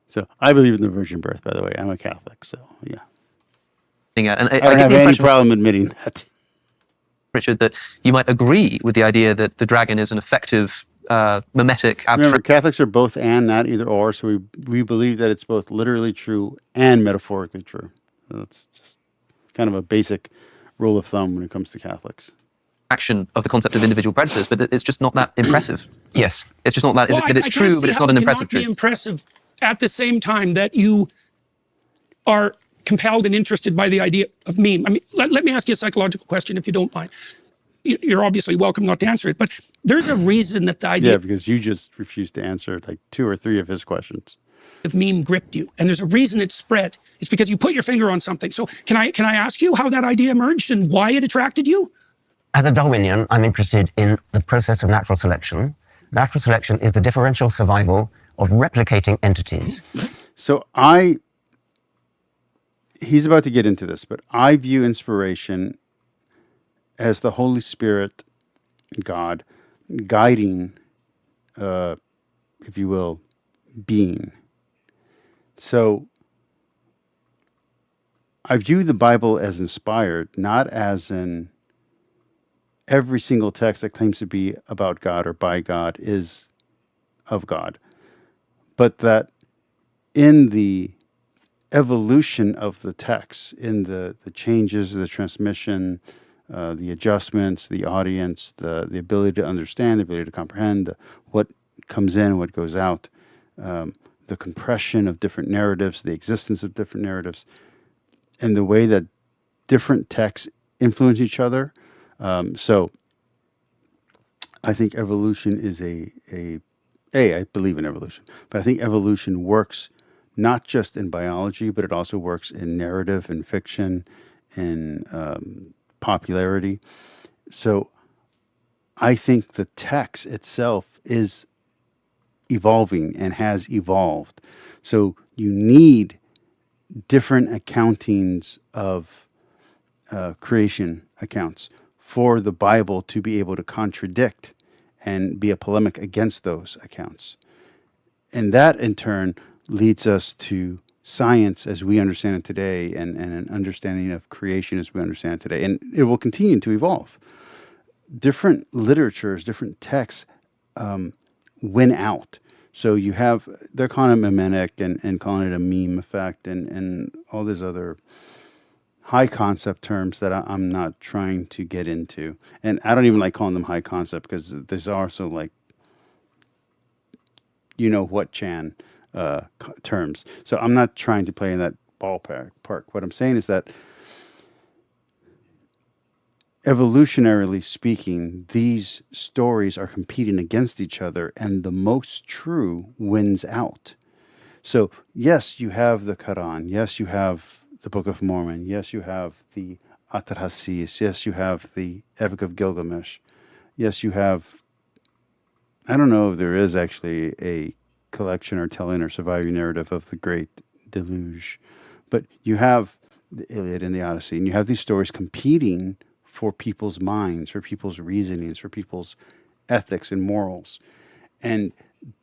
So I believe in the virgin birth, by the way. I'm a Catholic, so yeah. And I don't have any problem admitting that. Richard, that you might agree with the idea that the dragon is an effective mimetic Remember, abstract. Catholics are both and, not either or. So we believe that it's both literally true and metaphorically true. That's just kind of a basic rule of thumb when it comes to Catholics. Action of the concept of individual predators, but it's just not that impressive. Yes. It's just not that. Well, It's I true, can't but see it's how not an it impressive cannot be truth. impressive at the same time that you are compelled and interested by the idea of meme. I mean, let me ask you a psychological question, if you don't mind. You're obviously welcome not to answer it, but there's a reason that the idea Yeah, because you just refused to answer like 2 or 3 of his questions. of meme gripped you, and there's a reason it spread. It's because you put your finger on something. So can I ask you how that idea emerged and why it attracted you? As a Darwinian, I'm interested in the process of natural selection. Natural selection is the differential survival of replicating entities. So he's about to get into this, but I view inspiration as the Holy Spirit, God, guiding, if you will, being. So I view the Bible as inspired, not as in every single text that claims to be about God or by God is of God, but that in the evolution of the text, in the changes, the transmission, the adjustments, the audience, the ability to understand, the ability to comprehend, what comes in, what goes out, the compression of different narratives, the existence of different narratives, and the way that different texts influence each other. So I think evolution is I believe in evolution, but I think evolution works not just in biology, but it also works in narrative and fiction and popularity. So I think the text itself is evolving and has evolved. So you need different accountings of creation accounts for the Bible to be able to contradict and be a polemic against those accounts. And that in turn leads us to science as we understand it today and an understanding of creation as we understand it today. And it will continue to evolve. Different literatures, different texts win out. So you have, they're calling it mimetic and calling it a meme effect and all these other high concept terms that I'm not trying to get into. And I don't even like calling them high concept because there's also like, you know what, Chan terms. So I'm not trying to play in that ballpark. What I'm saying is that evolutionarily speaking, these stories are competing against each other and the most true wins out. So yes, you have the Quran. Yes, you have the Book of Mormon. Yes, you have the Atrahasis. Yes, you have the Epic of Gilgamesh. Yes, you have, I don't know if there is actually a collection or telling or surviving narrative of the Great Deluge, but you have the Iliad and the Odyssey, and you have these stories competing for people's minds, for people's reasonings, for people's ethics and morals. And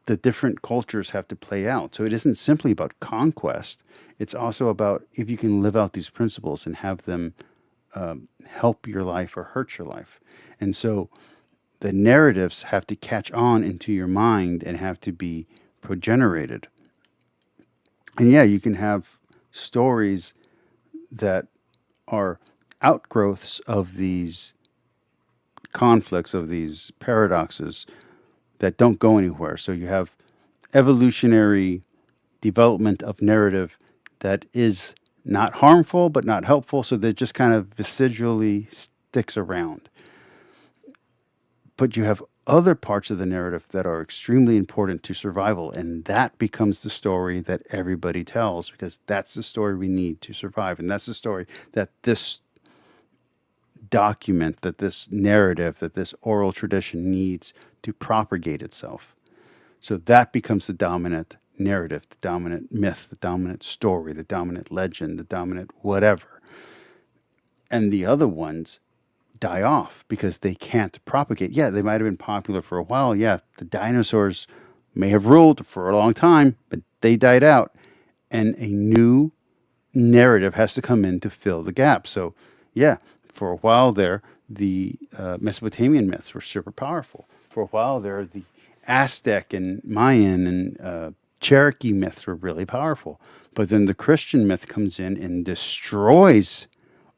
the different cultures have to play out. So it isn't simply about conquest. It's also about if you can live out these principles and have them help your life or hurt your life. And so the narratives have to catch on into your mind and have to be progenerated. And yeah, you can have stories that are outgrowths of these conflicts, of these paradoxes that don't go anywhere. So you have evolutionary development of narrative that is not harmful but not helpful, so that just kind of vestigially sticks around. But you have other parts of the narrative that are extremely important to survival, and that becomes the story that everybody tells, because that's the story we need to survive, and that's the story that this document, that this narrative, that this oral tradition needs to propagate itself. So that becomes the dominant narrative, the dominant myth, the dominant story, the dominant legend, the dominant whatever. And the other ones die off because they can't propagate. Yeah, they might have been popular for a while. Yeah, the dinosaurs may have ruled for a long time, but they died out. And a new narrative has to come in to fill the gap. So yeah, for a while there, the Mesopotamian myths were super powerful. For a while there, the Aztec and Mayan and Cherokee myths were really powerful. But then the Christian myth comes in and destroys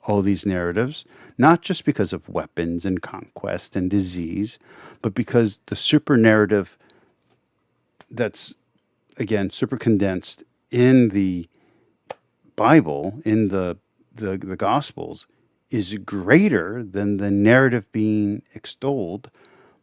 all these narratives, not just because of weapons and conquest and disease, but because the super narrative that's, again, super condensed in the Bible, in the Gospels, is greater than the narrative being extolled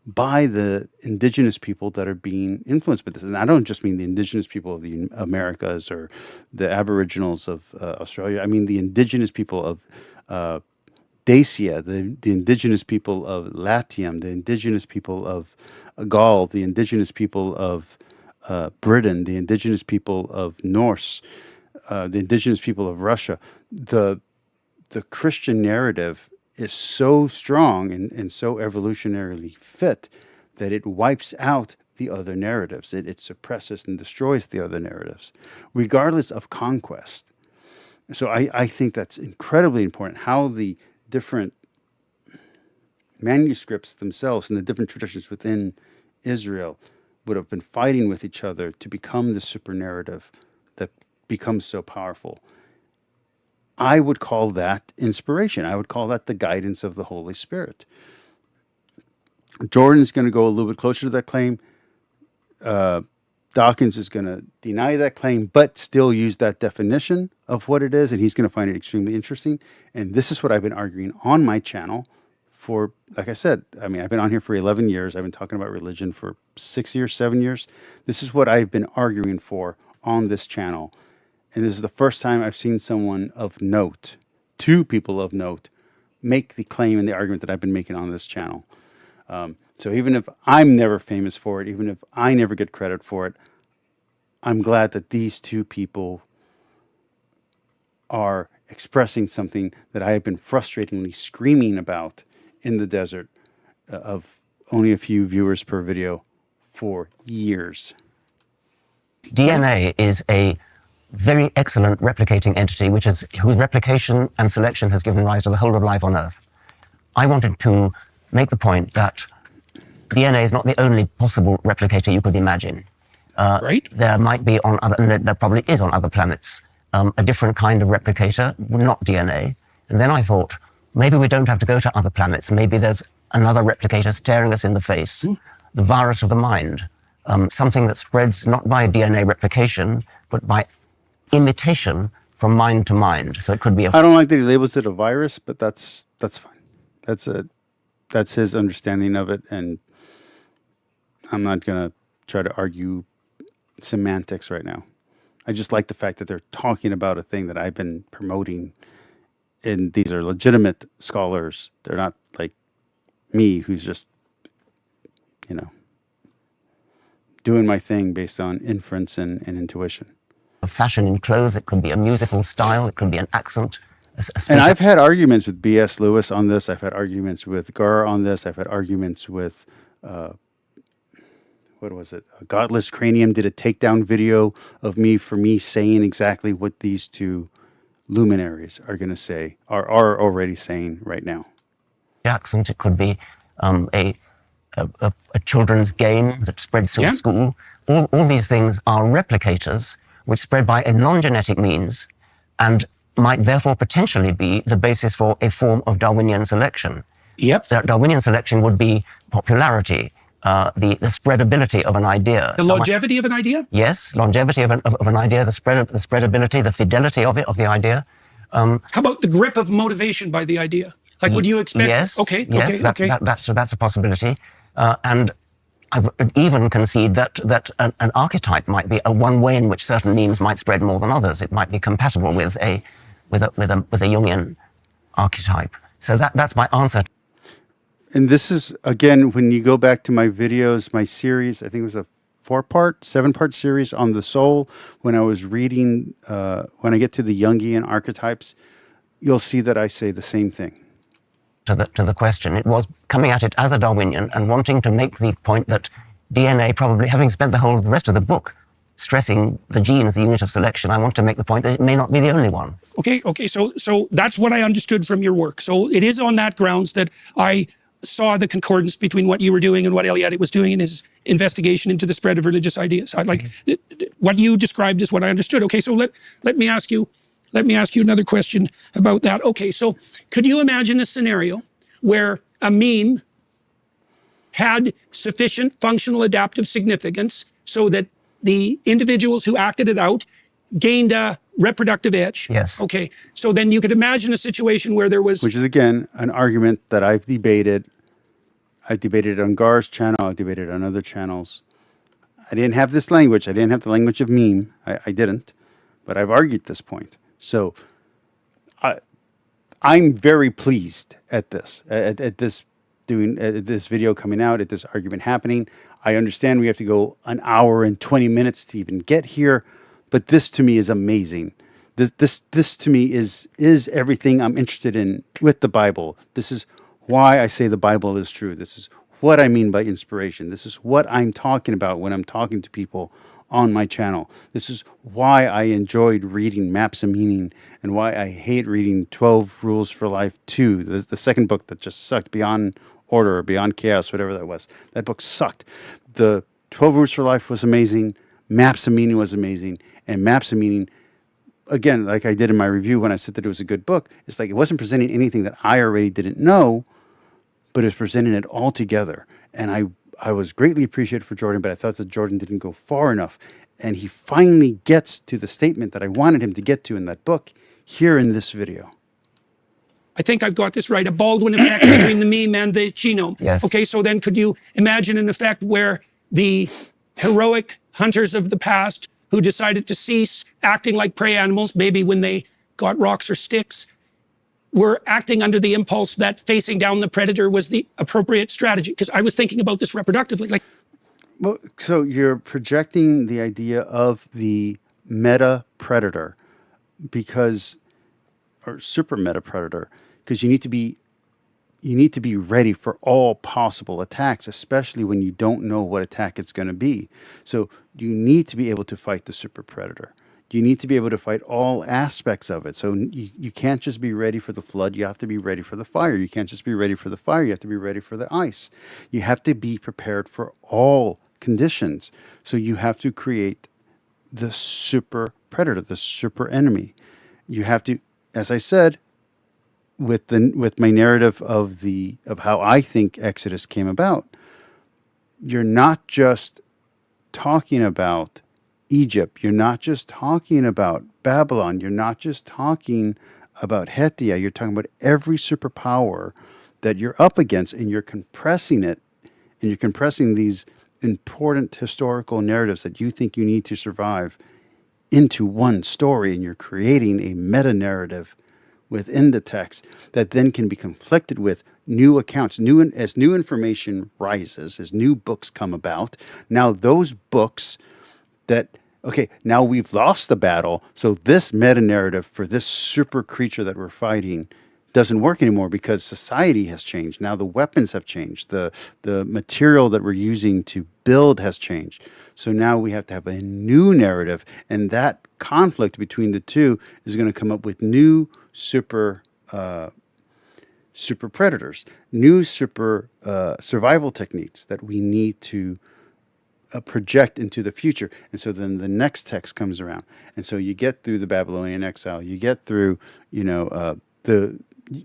by the indigenous people that are being influenced by this. And I don't just mean the indigenous people of the Americas or the Aboriginals of Australia. I mean the indigenous people of Dacia, the indigenous people of Latium, the indigenous people of Gaul, the indigenous people of Britain, the indigenous people of Norse, the indigenous people of Russia. The Christian narrative is so strong and so evolutionarily fit that it wipes out the other narratives. It suppresses and destroys the other narratives, regardless of conquest. So I think that's incredibly important, how the different manuscripts themselves and the different traditions within Israel would have been fighting with each other to become the super narrative that becomes so powerful. I would call that inspiration. I would call that the guidance of the Holy Spirit. Jordan's going to go a little bit closer to that claim. Dawkins is going to deny that claim, but still use that definition of what it is, and he's going to find it extremely interesting. And this is what I've been arguing on my channel for, like I said, I've been on here for 11 years. I've been talking about religion for 6 years, 7 years. This is what I've been arguing for on this channel. And this is the first time I've seen someone of note, two people of note, make the claim and the argument that I've been making on this channel. So even if I'm never famous for it, even if I never get credit for it, I'm glad that these two people are expressing something that I have been frustratingly screaming about in the desert of only a few viewers per video for years. DNA is a very excellent replicating entity, whose replication and selection has given rise to the whole of life on Earth. I wanted to make the point that DNA is not the only possible replicator you could imagine. Right. There might be there probably is on other planets, a different kind of replicator, not DNA. And then I thought, maybe we don't have to go to other planets. Maybe there's another replicator staring us in the face, the virus of the mind, something that spreads not by DNA replication, but by imitation from mind to mind. So it could be I don't like that he labels it a virus, but that's fine. That's his understanding of it, and I'm not going to try to argue semantics right now. I just like the fact that they're talking about a thing that I've been promoting, and these are legitimate scholars. They're not like me, who's just, doing my thing based on inference and intuition. A fashion in clothes, it could be a musical style, it could be an accent. And I've had arguments with B.S. Lewis on this. I've had arguments with Gar on this. I've had arguments with, Godless Cranium did a takedown video of me saying exactly what these two luminaries are going to say, are already saying right now. Accent, it could be a children's game that spreads through school. All these things are replicators which spread by a non-genetic means and might therefore potentially be the basis for a form of Darwinian selection. Yep. Darwinian selection would be popularity, the spreadability of an idea. The longevity of an idea? Yes, longevity of an idea, the spreadability, the fidelity of it, of the idea. How about the grip of motivation by the idea? Like, would you expect? Yes. Okay. That's a possibility. And I would even concede that an archetype might be one way in which certain memes might spread more than others. It might be compatible with a Jungian archetype. So that's my answer. And this is, again, when you go back to my videos, my series, I think it was a 7-part series on the soul. When I was reading, when I get to the Jungian archetypes, you'll see that I say the same thing. To the question, it was coming at it as a Darwinian and wanting to make the point that DNA probably, having spent the rest of the book stressing the gene as the unit of selection, I want to make the point that it may not be the only one. Okay, so that's what I understood from your work. So it is on that grounds that I saw the concordance between what you were doing and what Eliade was doing in his investigation into the spread of religious ideas. I like what you described is what I understood. Okay, so let me ask you another question about that. Okay, so could you imagine a scenario where a meme had sufficient functional adaptive significance so that the individuals who acted it out gained a reproductive edge? Yes. Okay, so then you could imagine a situation where there was... Which is, again, an argument that I've debated. I've debated it on Gar's channel. I've debated it on other channels. I didn't have this language. I didn't have the language of meme. I didn't. But I've argued this point. So I'm very pleased at this, at this video coming out, at this argument happening. I understand we have to go an hour and 20 minutes to even get here, but this to me is amazing. This to me is everything I'm interested in with the Bible. This is why I say the Bible is true. This is what I mean by inspiration. This is what I'm talking about when I'm talking to people on my channel. This is why I enjoyed reading Maps of Meaning and why I hate reading 12 Rules for Life 2, the second book that just sucked, Beyond Order or Beyond Chaos, whatever that was. That book sucked. The 12 Rules for Life was amazing. Maps of Meaning was amazing. And Maps of Meaning, again, like I did in my review when I said that it was a good book, it's like it wasn't presenting anything that I already didn't know, but it was presenting it all together. And I was greatly appreciated for Jordan, but I thought that Jordan didn't go far enough. And he finally gets to the statement that I wanted him to get to in that book here in this video. I think I've got this right, a Baldwin effect between the meme and the genome. Yes. Okay, so then could you imagine an effect where the heroic hunters of the past who decided to cease acting like prey animals, maybe when they got rocks or sticks, were acting under the impulse that facing down the predator was the appropriate strategy? Because I was thinking about this reproductively. Well, so you're projecting the idea of the meta predator or super meta predator, because you need to be ready for all possible attacks, especially when you don't know what attack it's going to be. So you need to be able to fight the super predator. You need to be able to fight all aspects of it. So you can't just be ready for the flood. You have to be ready for the fire. You can't just be ready for the fire. You have to be ready for the ice. You have to be prepared for all conditions. So you have to create the super predator, the super enemy. You have to, as I said, with my narrative of how I think Exodus came about, you're not just talking about Egypt. You're not just talking about Babylon. You're not just talking about Hethia. You're talking about every superpower that you're up against, and you're compressing it, and you're compressing these important historical narratives that you think you need to survive into one story, and you're creating a meta-narrative within the text that then can be conflicted with new accounts. As new information rises, as new books come about, now those books now we've lost the battle, so this meta-narrative for this super creature that we're fighting doesn't work anymore because society has changed. Now the weapons have changed. The material that we're using to build has changed. So now we have to have a new narrative, and that conflict between the two is going to come up with new super predators, new super survival techniques that we need to project into the future. And so then the next text comes around, and so you get through the Babylonian exile, you get through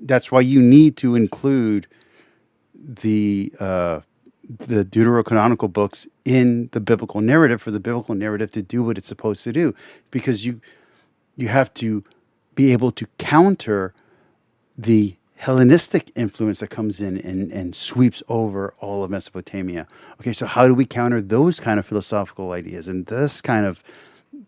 that's why you need to include the deuterocanonical books in the biblical narrative for the biblical narrative to do what it's supposed to do, because you have to be able to counter the Hellenistic influence that comes in and sweeps over all of Mesopotamia. Okay, so how do we counter those kind of philosophical ideas and this kind of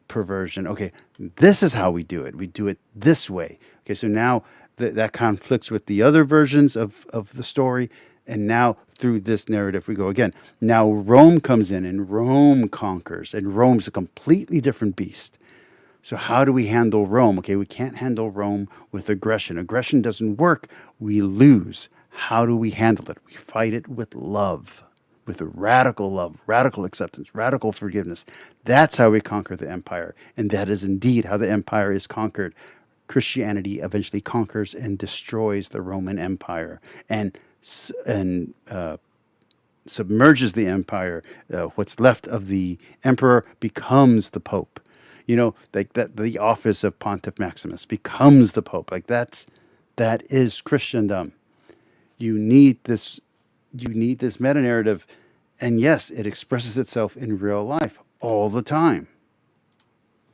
perversion? Okay, this is how we do it. We do it this way. Okay, so now that conflicts with the other versions of the story, and now through this narrative we go again. Now Rome comes in, and Rome conquers, and Rome's a completely different beast. So how do we handle Rome? Okay, we can't handle Rome with aggression. Aggression doesn't work. We lose. How do we handle it? We fight it with love. with radical love, radical acceptance, radical forgiveness. That's how we conquer the empire. And that is indeed how the empire is conquered. Christianity eventually conquers and destroys the Roman Empire and submerges the empire. What's left of the emperor becomes the pope. You know, like that, the office of Pontiff Maximus becomes the pope. Like that is Christendom. You need this meta narrative, and yes, it expresses itself in real life all the time.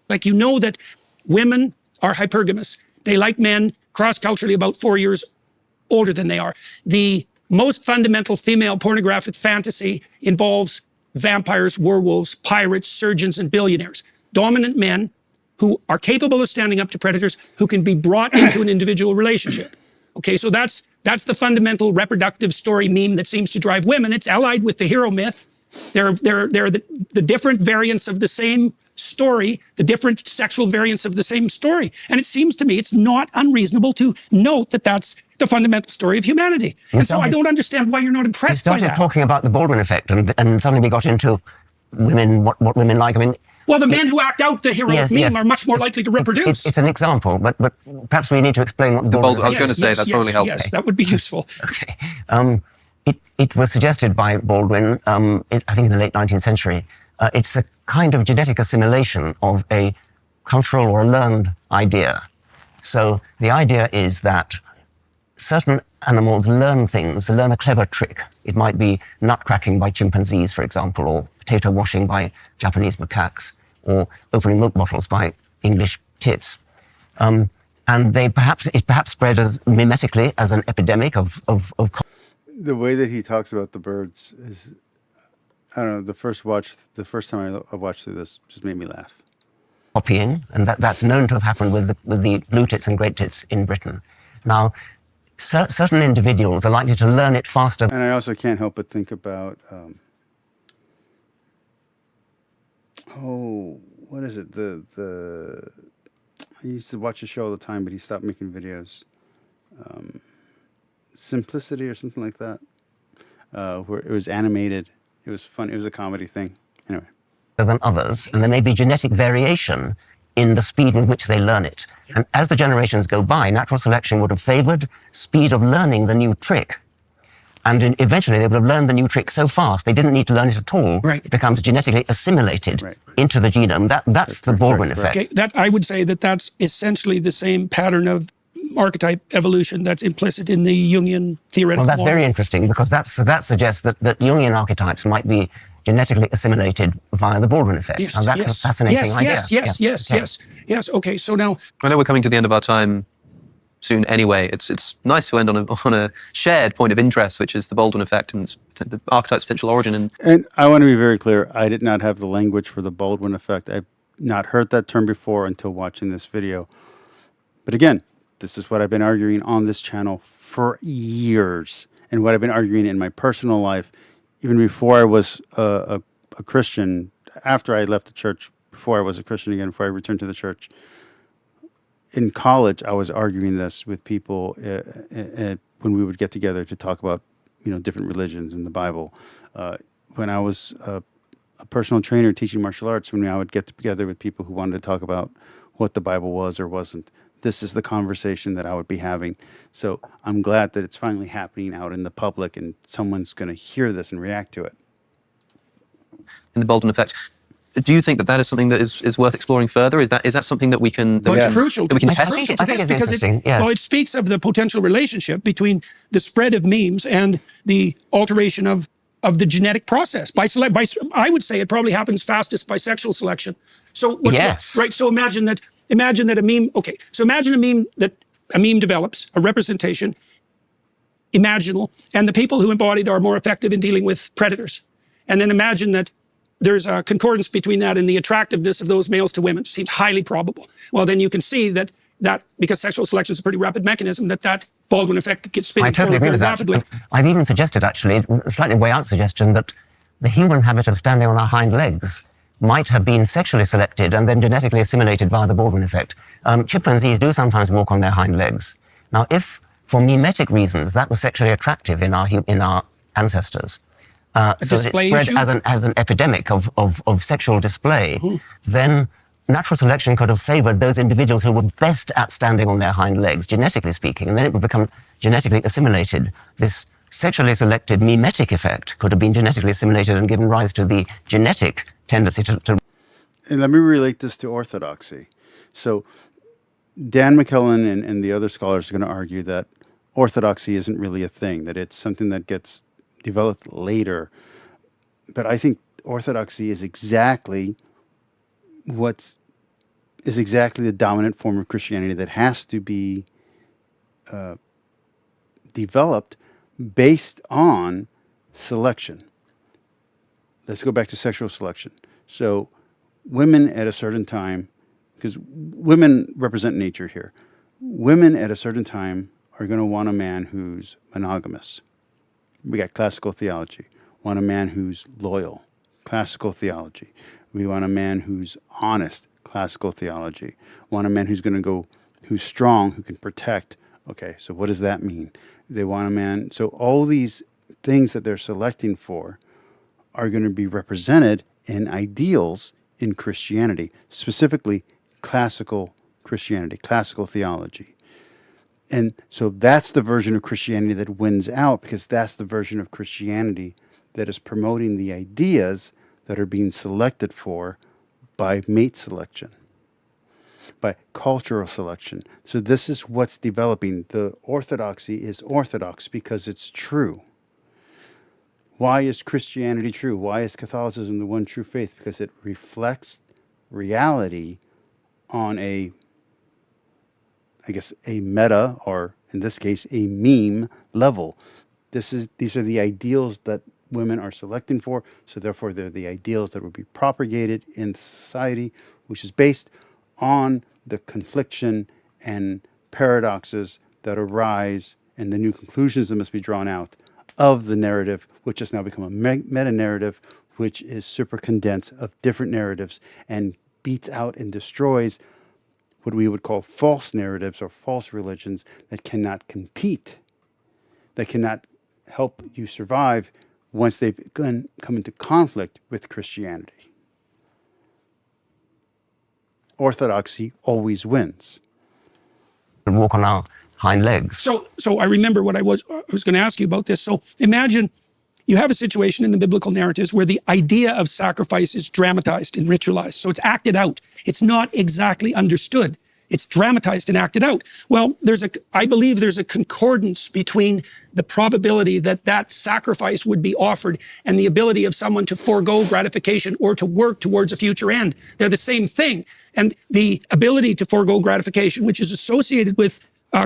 Like, you know that women are hypergamous. They like men cross-culturally about 4 years older than they are. The most fundamental female pornographic fantasy involves vampires, werewolves, pirates, surgeons, and billionaires. Dominant men who are capable of standing up to predators, who can be brought into an individual relationship. Okay, so that's the fundamental reproductive story meme that seems to drive women. It's allied with the hero myth. They're the different variants of the same story, the different sexual variants of the same story. And it seems to me it's not unreasonable to note that that's the fundamental story of humanity. And so I don't understand why you're not impressed by that. We started talking about the Baldwin effect, and suddenly we got into women, what women like. I mean, well, the men who act out the heroic meme are much more likely to reproduce. It's an example, but perhaps we need to explain what the Baldwin I was going to say, that's probably helpful. Yes, that would be useful. Okay. It was suggested by Baldwin, I think in the late 19th century. It's a kind of genetic assimilation of a cultural or learned idea. So the idea is that certain animals learn things, learn a clever trick. It might be nut cracking by chimpanzees, for example, or potato washing by Japanese macaques, or opening milk bottles by English tits. And it perhaps spread as mimetically as an epidemic of the way that he talks about the birds is, I don't know, the first time I watched through this just made me laugh. Copying, and that's known to have happened with the blue tits and great tits in Britain. Now, certain individuals are likely to learn it faster. And I also can't help but think about, what is it? I used to watch a show all the time, but he stopped making videos. Simplicity or something like that, where it was animated. It was fun. It was a comedy thing. Anyway. Than others, and there may be genetic variation in the speed with which they learn it. And as the generations go by, natural selection would have favored speed of learning the new trick. And eventually they would have learned the new trick so fast they didn't need to learn it at all. Right. It becomes genetically assimilated into the genome. That's the Baldwin effect. Okay, that I would say that's essentially the same pattern of archetype evolution that's implicit in the Jungian theoretical Well, that's model. very interesting, because that suggests that Jungian archetypes might be genetically assimilated via the Baldwin effect. Yes, and that's a fascinating idea. Yes. Okay, so now I know we're coming to the end of our time soon anyway. It's nice to end on a shared point of interest, which is the Baldwin effect and the archetype's potential origin. And I want to be very clear, I did not have the language for the Baldwin effect. I've not heard that term before until watching this video. But again, this is what I've been arguing on this channel for years, and what I've been arguing in my personal life, even before I was a Christian, after I left the church, before I was a Christian again, before I returned to the church. In college, I was arguing this with people when we would get together to talk about, different religions in the Bible. When I was a personal trainer teaching martial arts, when I would get together with people who wanted to talk about what the Bible was or wasn't, this is the conversation that I would be having. So I'm glad that it's finally happening out in the public and someone's going to hear this and react to it. In the Baldwin effect, do you think that is something that is worth exploring further? Is that something that we can it's crucial that we can it's test? crucial I think it's because interesting, yes. well, it speaks of the potential relationship between the spread of memes and the alteration of the genetic process. I would say it probably happens fastest by sexual selection. So Yes. right. So imagine that a meme. Okay. So imagine a meme develops a representation, imaginal, and the people who embodied are more effective in dealing with predators. And then imagine that there's a concordance between that and the attractiveness of those males to women. Seems highly probable. Well, then you can see that because sexual selection is a pretty rapid mechanism, that Baldwin effect gets spinning I totally agree forward very with that. rapidly. I've even suggested, actually, a slightly way out suggestion, that the human habit of standing on our hind legs might have been sexually selected and then genetically assimilated via the Baldwin effect. Chimpanzees do sometimes walk on their hind legs. Now, if for mimetic reasons that was sexually attractive in our ancestors, so it's display spread issue? as an epidemic of sexual display, then natural selection could have favored those individuals who were best at standing on their hind legs, genetically speaking, and then it would become genetically assimilated. This sexually selected mimetic effect could have been genetically assimilated and given rise to the genetic tendency to And let me relate this to orthodoxy. So Dan McKellen and the other scholars are going to argue that orthodoxy isn't really a thing, that it's something that gets developed later. But I think orthodoxy is exactly the dominant form of Christianity that has to be developed based on selection. Let's go back to sexual selection. So women at a certain time, because women represent nature here, women at a certain time are going to want a man who's monogamous. We got classical theology. Want a man who's loyal. Classical theology. We want a man who's honest. Classical theology. Want a man who's who's strong, who can protect. Okay, so what does that mean? They want a man. So all these things that they're selecting for are going to be represented in ideals in Christianity, specifically classical Christianity, classical theology. And so that's the version of Christianity that wins out, because that's the version of Christianity that is promoting the ideas that are being selected for by mate selection, by cultural selection. So this is what's developing. The orthodoxy is orthodox because it's true. Why is Christianity true? Why is Catholicism the one true faith? Because it reflects reality on a meta, or in this case, a meme level. These are the ideals that women are selecting for, so therefore they're the ideals that will be propagated in society, which is based on the confliction and paradoxes that arise and the new conclusions that must be drawn out of the narrative, which has now become a meta-narrative, which is super condensed of different narratives and beats out and destroys what we would call false narratives or false religions that cannot compete, that cannot help you survive once they've come into conflict with Christianity. Orthodoxy always wins. Walk on our hind legs. So I remember what I was going to ask you about this. So imagine you have a situation in the biblical narratives where the idea of sacrifice is dramatized and ritualized. So it's acted out. It's not exactly understood. It's dramatized and acted out. Well, I believe there's a concordance between the probability that that sacrifice would be offered and the ability of someone to forego gratification or to work towards a future end. They're the same thing. And the ability to forego gratification, which is associated with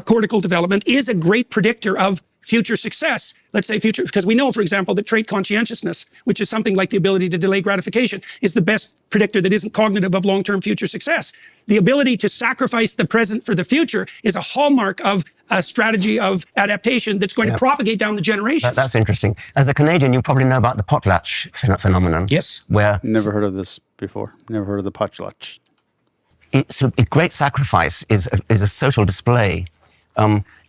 cortical development, is a great predictor of future success. Let's say future, because we know, for example, that trait conscientiousness, which is something like the ability to delay gratification, is the best predictor that isn't cognitive of long-term future success. The ability to sacrifice the present for the future is a hallmark of a strategy of adaptation that's going to propagate down the generations. That's interesting. As a Canadian, you probably know about the potlatch phenomenon. Yes. Where Never heard of this before. Never heard of the potlatch. So a great sacrifice is a social display.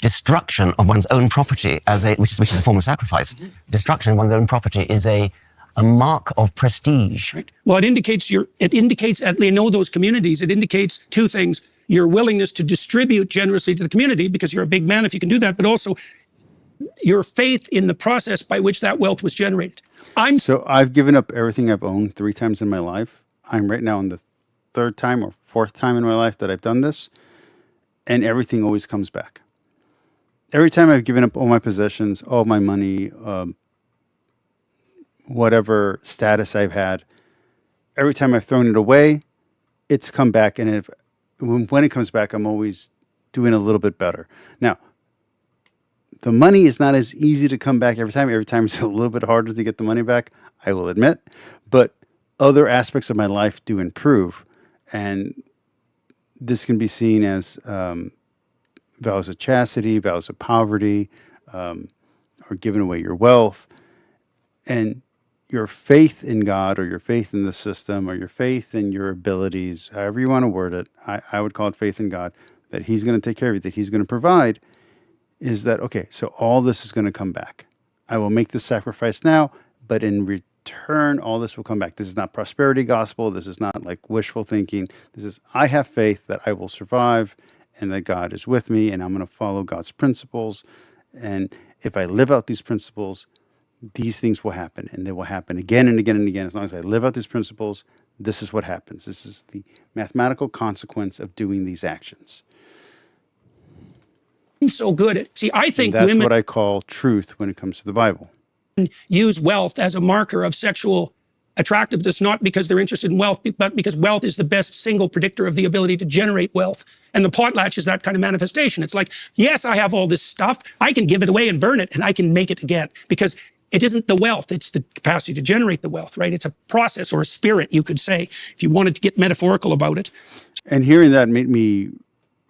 Destruction of one's own property which is a form of sacrifice. Destruction of one's own property is a mark of prestige. Right. Well, it indicates I know those communities, it indicates two things: your willingness to distribute generously to the community, because you're a big man if you can do that, but also your faith in the process by which that wealth was generated. So I've given up everything I've owned 3 times in my life. I'm right now in the 3rd time or 4th time in my life that I've done this, and everything always comes back. Every time I've given up all my possessions, all my money, whatever status I've had, every time I've thrown it away, it's come back. And when it comes back, I'm always doing a little bit better. Now, the money is not as easy to come back every time. Every time it's a little bit harder to get the money back, I will admit. But other aspects of my life do improve. And this can be seen as vows of chastity, vows of poverty, or giving away your wealth. And your faith in God, or your faith in the system, or your faith in your abilities, however you want to word it, I would call it faith in God, that He's going to take care of you, that He's going to provide, is that, okay, so all this is going to come back. I will make this sacrifice now, but in return, all this will come back. This is not prosperity gospel. This is not like wishful thinking. This is, I have faith that I will survive and that God is with me, and I'm going to follow God's principles. And if I live out these principles, these things will happen, and they will happen again and again and again. As long as I live out these principles, this is what happens. This is the mathematical consequence of doing these actions. So good. See, I think And that's women what I call truth when it comes to the Bible. use wealth as a marker of sexual attractiveness, not because they're interested in wealth, but because wealth is the best single predictor of the ability to generate wealth. And the potlatch is that kind of manifestation. It's like, yes, I have all this stuff. I can give it away and burn it, and I can make it again. Because it isn't the wealth, it's the capacity to generate the wealth, right? It's a process or a spirit, you could say, if you wanted to get metaphorical about it. And hearing that made me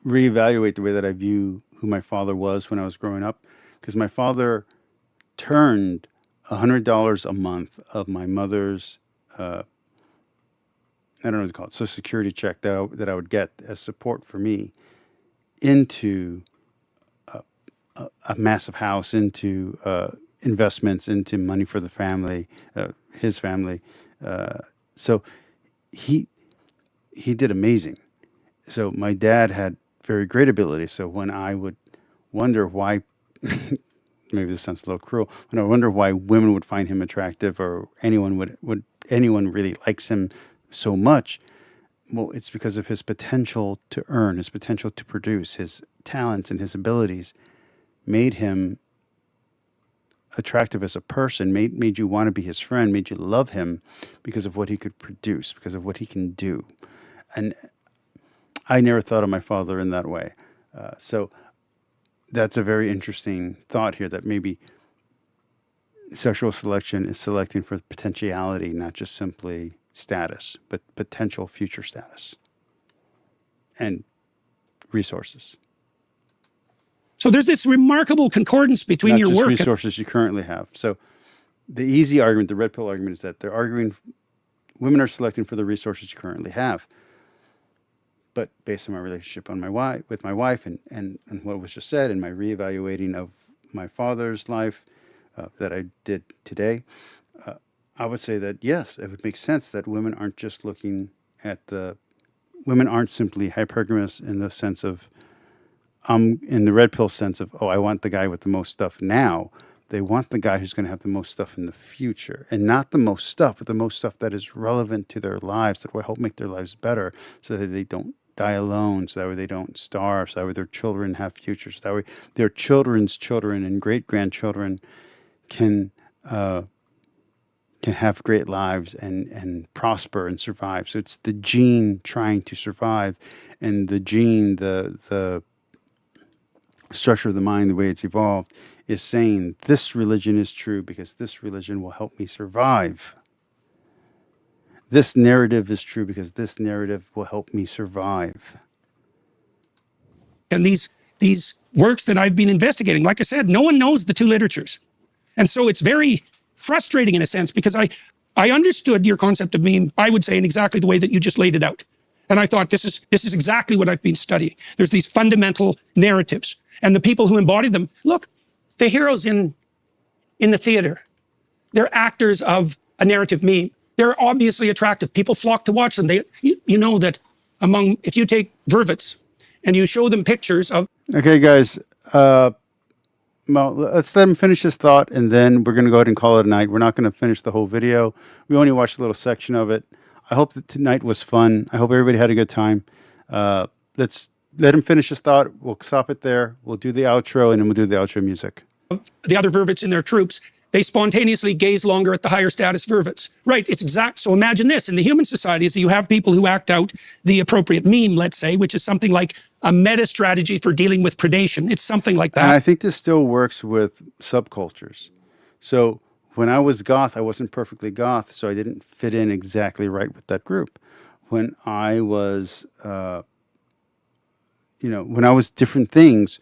reevaluate the way that I view who my father was when I was growing up. Because my father turned $100 a month of my mother's, I don't know what to call it, Social Security check that I would get as support for me into a massive house, into investments, into money for the family, his family. So he did amazing. So my dad had very great ability. So when I would wonder why, maybe this sounds a little cruel, when I wonder why women would find him attractive, or anyone anyone really likes him so much, well, it's because of his potential to earn, his potential to produce, his talents and his abilities made him attractive as a person, made you want to be his friend, made you love him because of what he could produce, because of what he can do. And I never thought of my father in that way. So that's a very interesting thought here, that maybe sexual selection is selecting for potentiality, not just simply status, but potential future status and resources. So there's this remarkable concordance between not your just work resources you currently have. So the easy argument, the red pill argument, is that they're arguing women are selecting for the resources you currently have. But based on my relationship with my wife and what was just said, and my reevaluating of my father's life that I did today, I would say that yes, it would make sense that women aren't just looking at women aren't simply hypergamous in the sense of, in the red pill sense of, oh, I want the guy with the most stuff now. They want the guy who's going to have the most stuff in the future, and not the most stuff, but the most stuff that is relevant to their lives, that will help make their lives better, so that they don't die alone, so that way they don't starve, so that way their children have futures, so that way their children's children and great-grandchildren can have great lives and prosper and survive. So it's the gene trying to survive, and the gene, the structure of the mind, the way it's evolved, is saying this religion is true because this religion will help me survive. This narrative is true because this narrative will help me survive. and these works that I've been investigating, like I said, no one knows the two literatures. And so it's very frustrating in a sense, because I understood your concept of meme, I would say, in exactly the way that you just laid it out. And I thought, this is exactly what I've been studying. There's these fundamental narratives, and the people who embody them. Look, the heroes in the theater, they're actors of a narrative meme. They're obviously attractive. People flock to watch them. You know that if you take Vervets and you show them pictures of... Okay, guys, well, let's let him finish his thought, and then we're going to go ahead and call it a night. We're not going to finish the whole video. We only watched a little section of it. I hope that tonight was fun. I hope everybody had a good time. Let's let him finish his thought. We'll stop it there. We'll do the outro, and then we'll do the outro music. The other Vervets in their troops, they spontaneously gaze longer at the higher status Vervets. Right, it's exact. So imagine this, in the human society, is you have people who act out the appropriate meme, let's say, which is something like a meta strategy for dealing with predation. It's something like that. And I think this still works with subcultures. So when I was goth, I wasn't perfectly goth, so I didn't fit in exactly right with that group. When I was, when I was different things,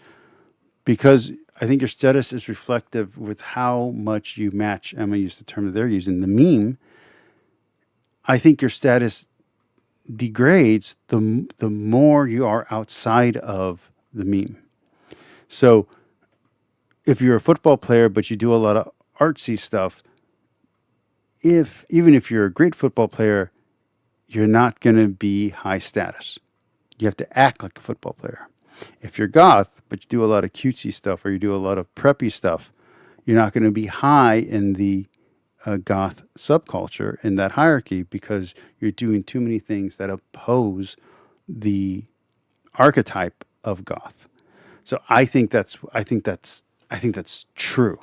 because I think your status is reflective with how much you match. Emma used the term that they're using, the meme. I think your status degrades the more you are outside of the meme. So if you're a football player, but you do a lot of artsy stuff, even if you're a great football player, you're not going to be high status. You have to act like a football player. If you're goth, but you do a lot of cutesy stuff or you do a lot of preppy stuff, you're not going to be high in the goth subculture, in that hierarchy, because you're doing too many things that oppose the archetype of goth. So I think that's true.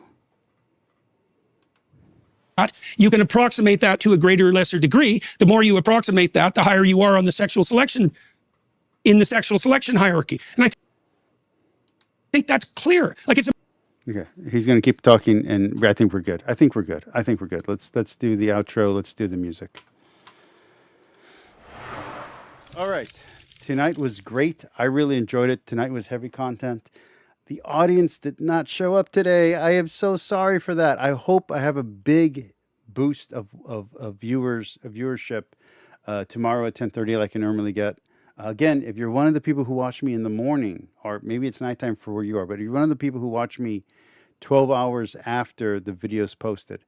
You can approximate that to a greater or lesser degree. The more you approximate that, the higher you are on the sexual selection, in the sexual selection hierarchy. And I think that's clear. Like, it's a Okay, he's going to keep talking, and I think we're good. I think we're good. Let's do the outro. Let's do the music. All right. Tonight was great. I really enjoyed it. Tonight was heavy content. The audience did not show up today. I am so sorry for that. I hope I have a big boost of viewership tomorrow at 10:30 like I normally get. Again, if you're one of the people who watch me in the morning, or maybe it's nighttime for where you are, but if you're one of the people who watch me 12 hours after the video's posted,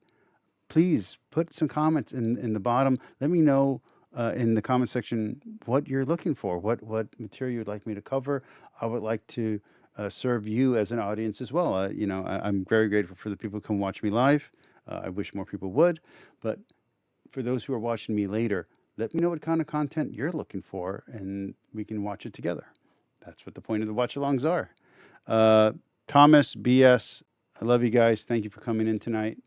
please put some comments in the bottom. Let me know in the comment section what you're looking for, what material you'd like me to cover. I would like to serve you as an audience as well. I'm very grateful for the people who come watch me live. I wish more people would, but for those who are watching me later, let me know what kind of content you're looking for, and we can watch it together. That's what the point of the watch-alongs are. Thomas, BS, I love you guys. Thank you for coming in tonight.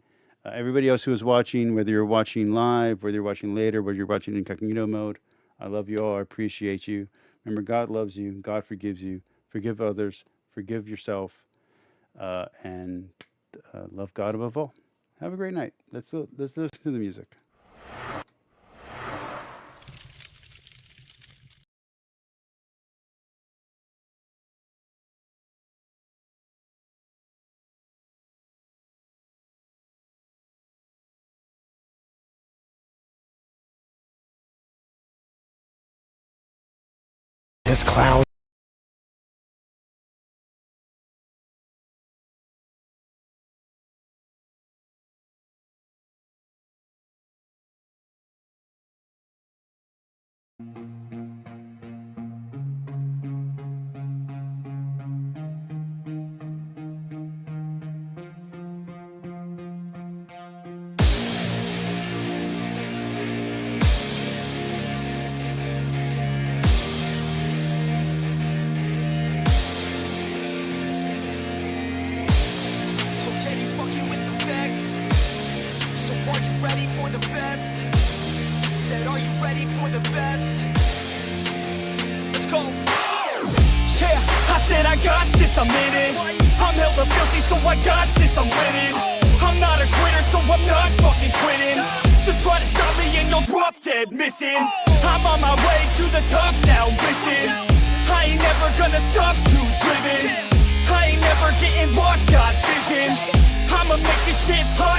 Everybody else who is watching, whether you're watching live, whether you're watching later, whether you're watching incognito mode, I love you all. I appreciate you. Remember, God loves you. God forgives you. Forgive others. Forgive yourself. And love God above all. Have a great night. Let's listen to the music. This clown. Okay, you fucking with the facts. So are you ready for the best? Said, are you ready for the best? Let's go. Yeah, I said I got this, I'm in it. I'm hella filthy, so I got this, I'm winning. I'm not a quitter, so I'm not fucking quitting. Just try to stop me and you'll drop dead missing. I'm on my way to the top now, listen. I ain't never gonna stop, too driven. I ain't never getting lost, got vision. I'ma make this shit hot.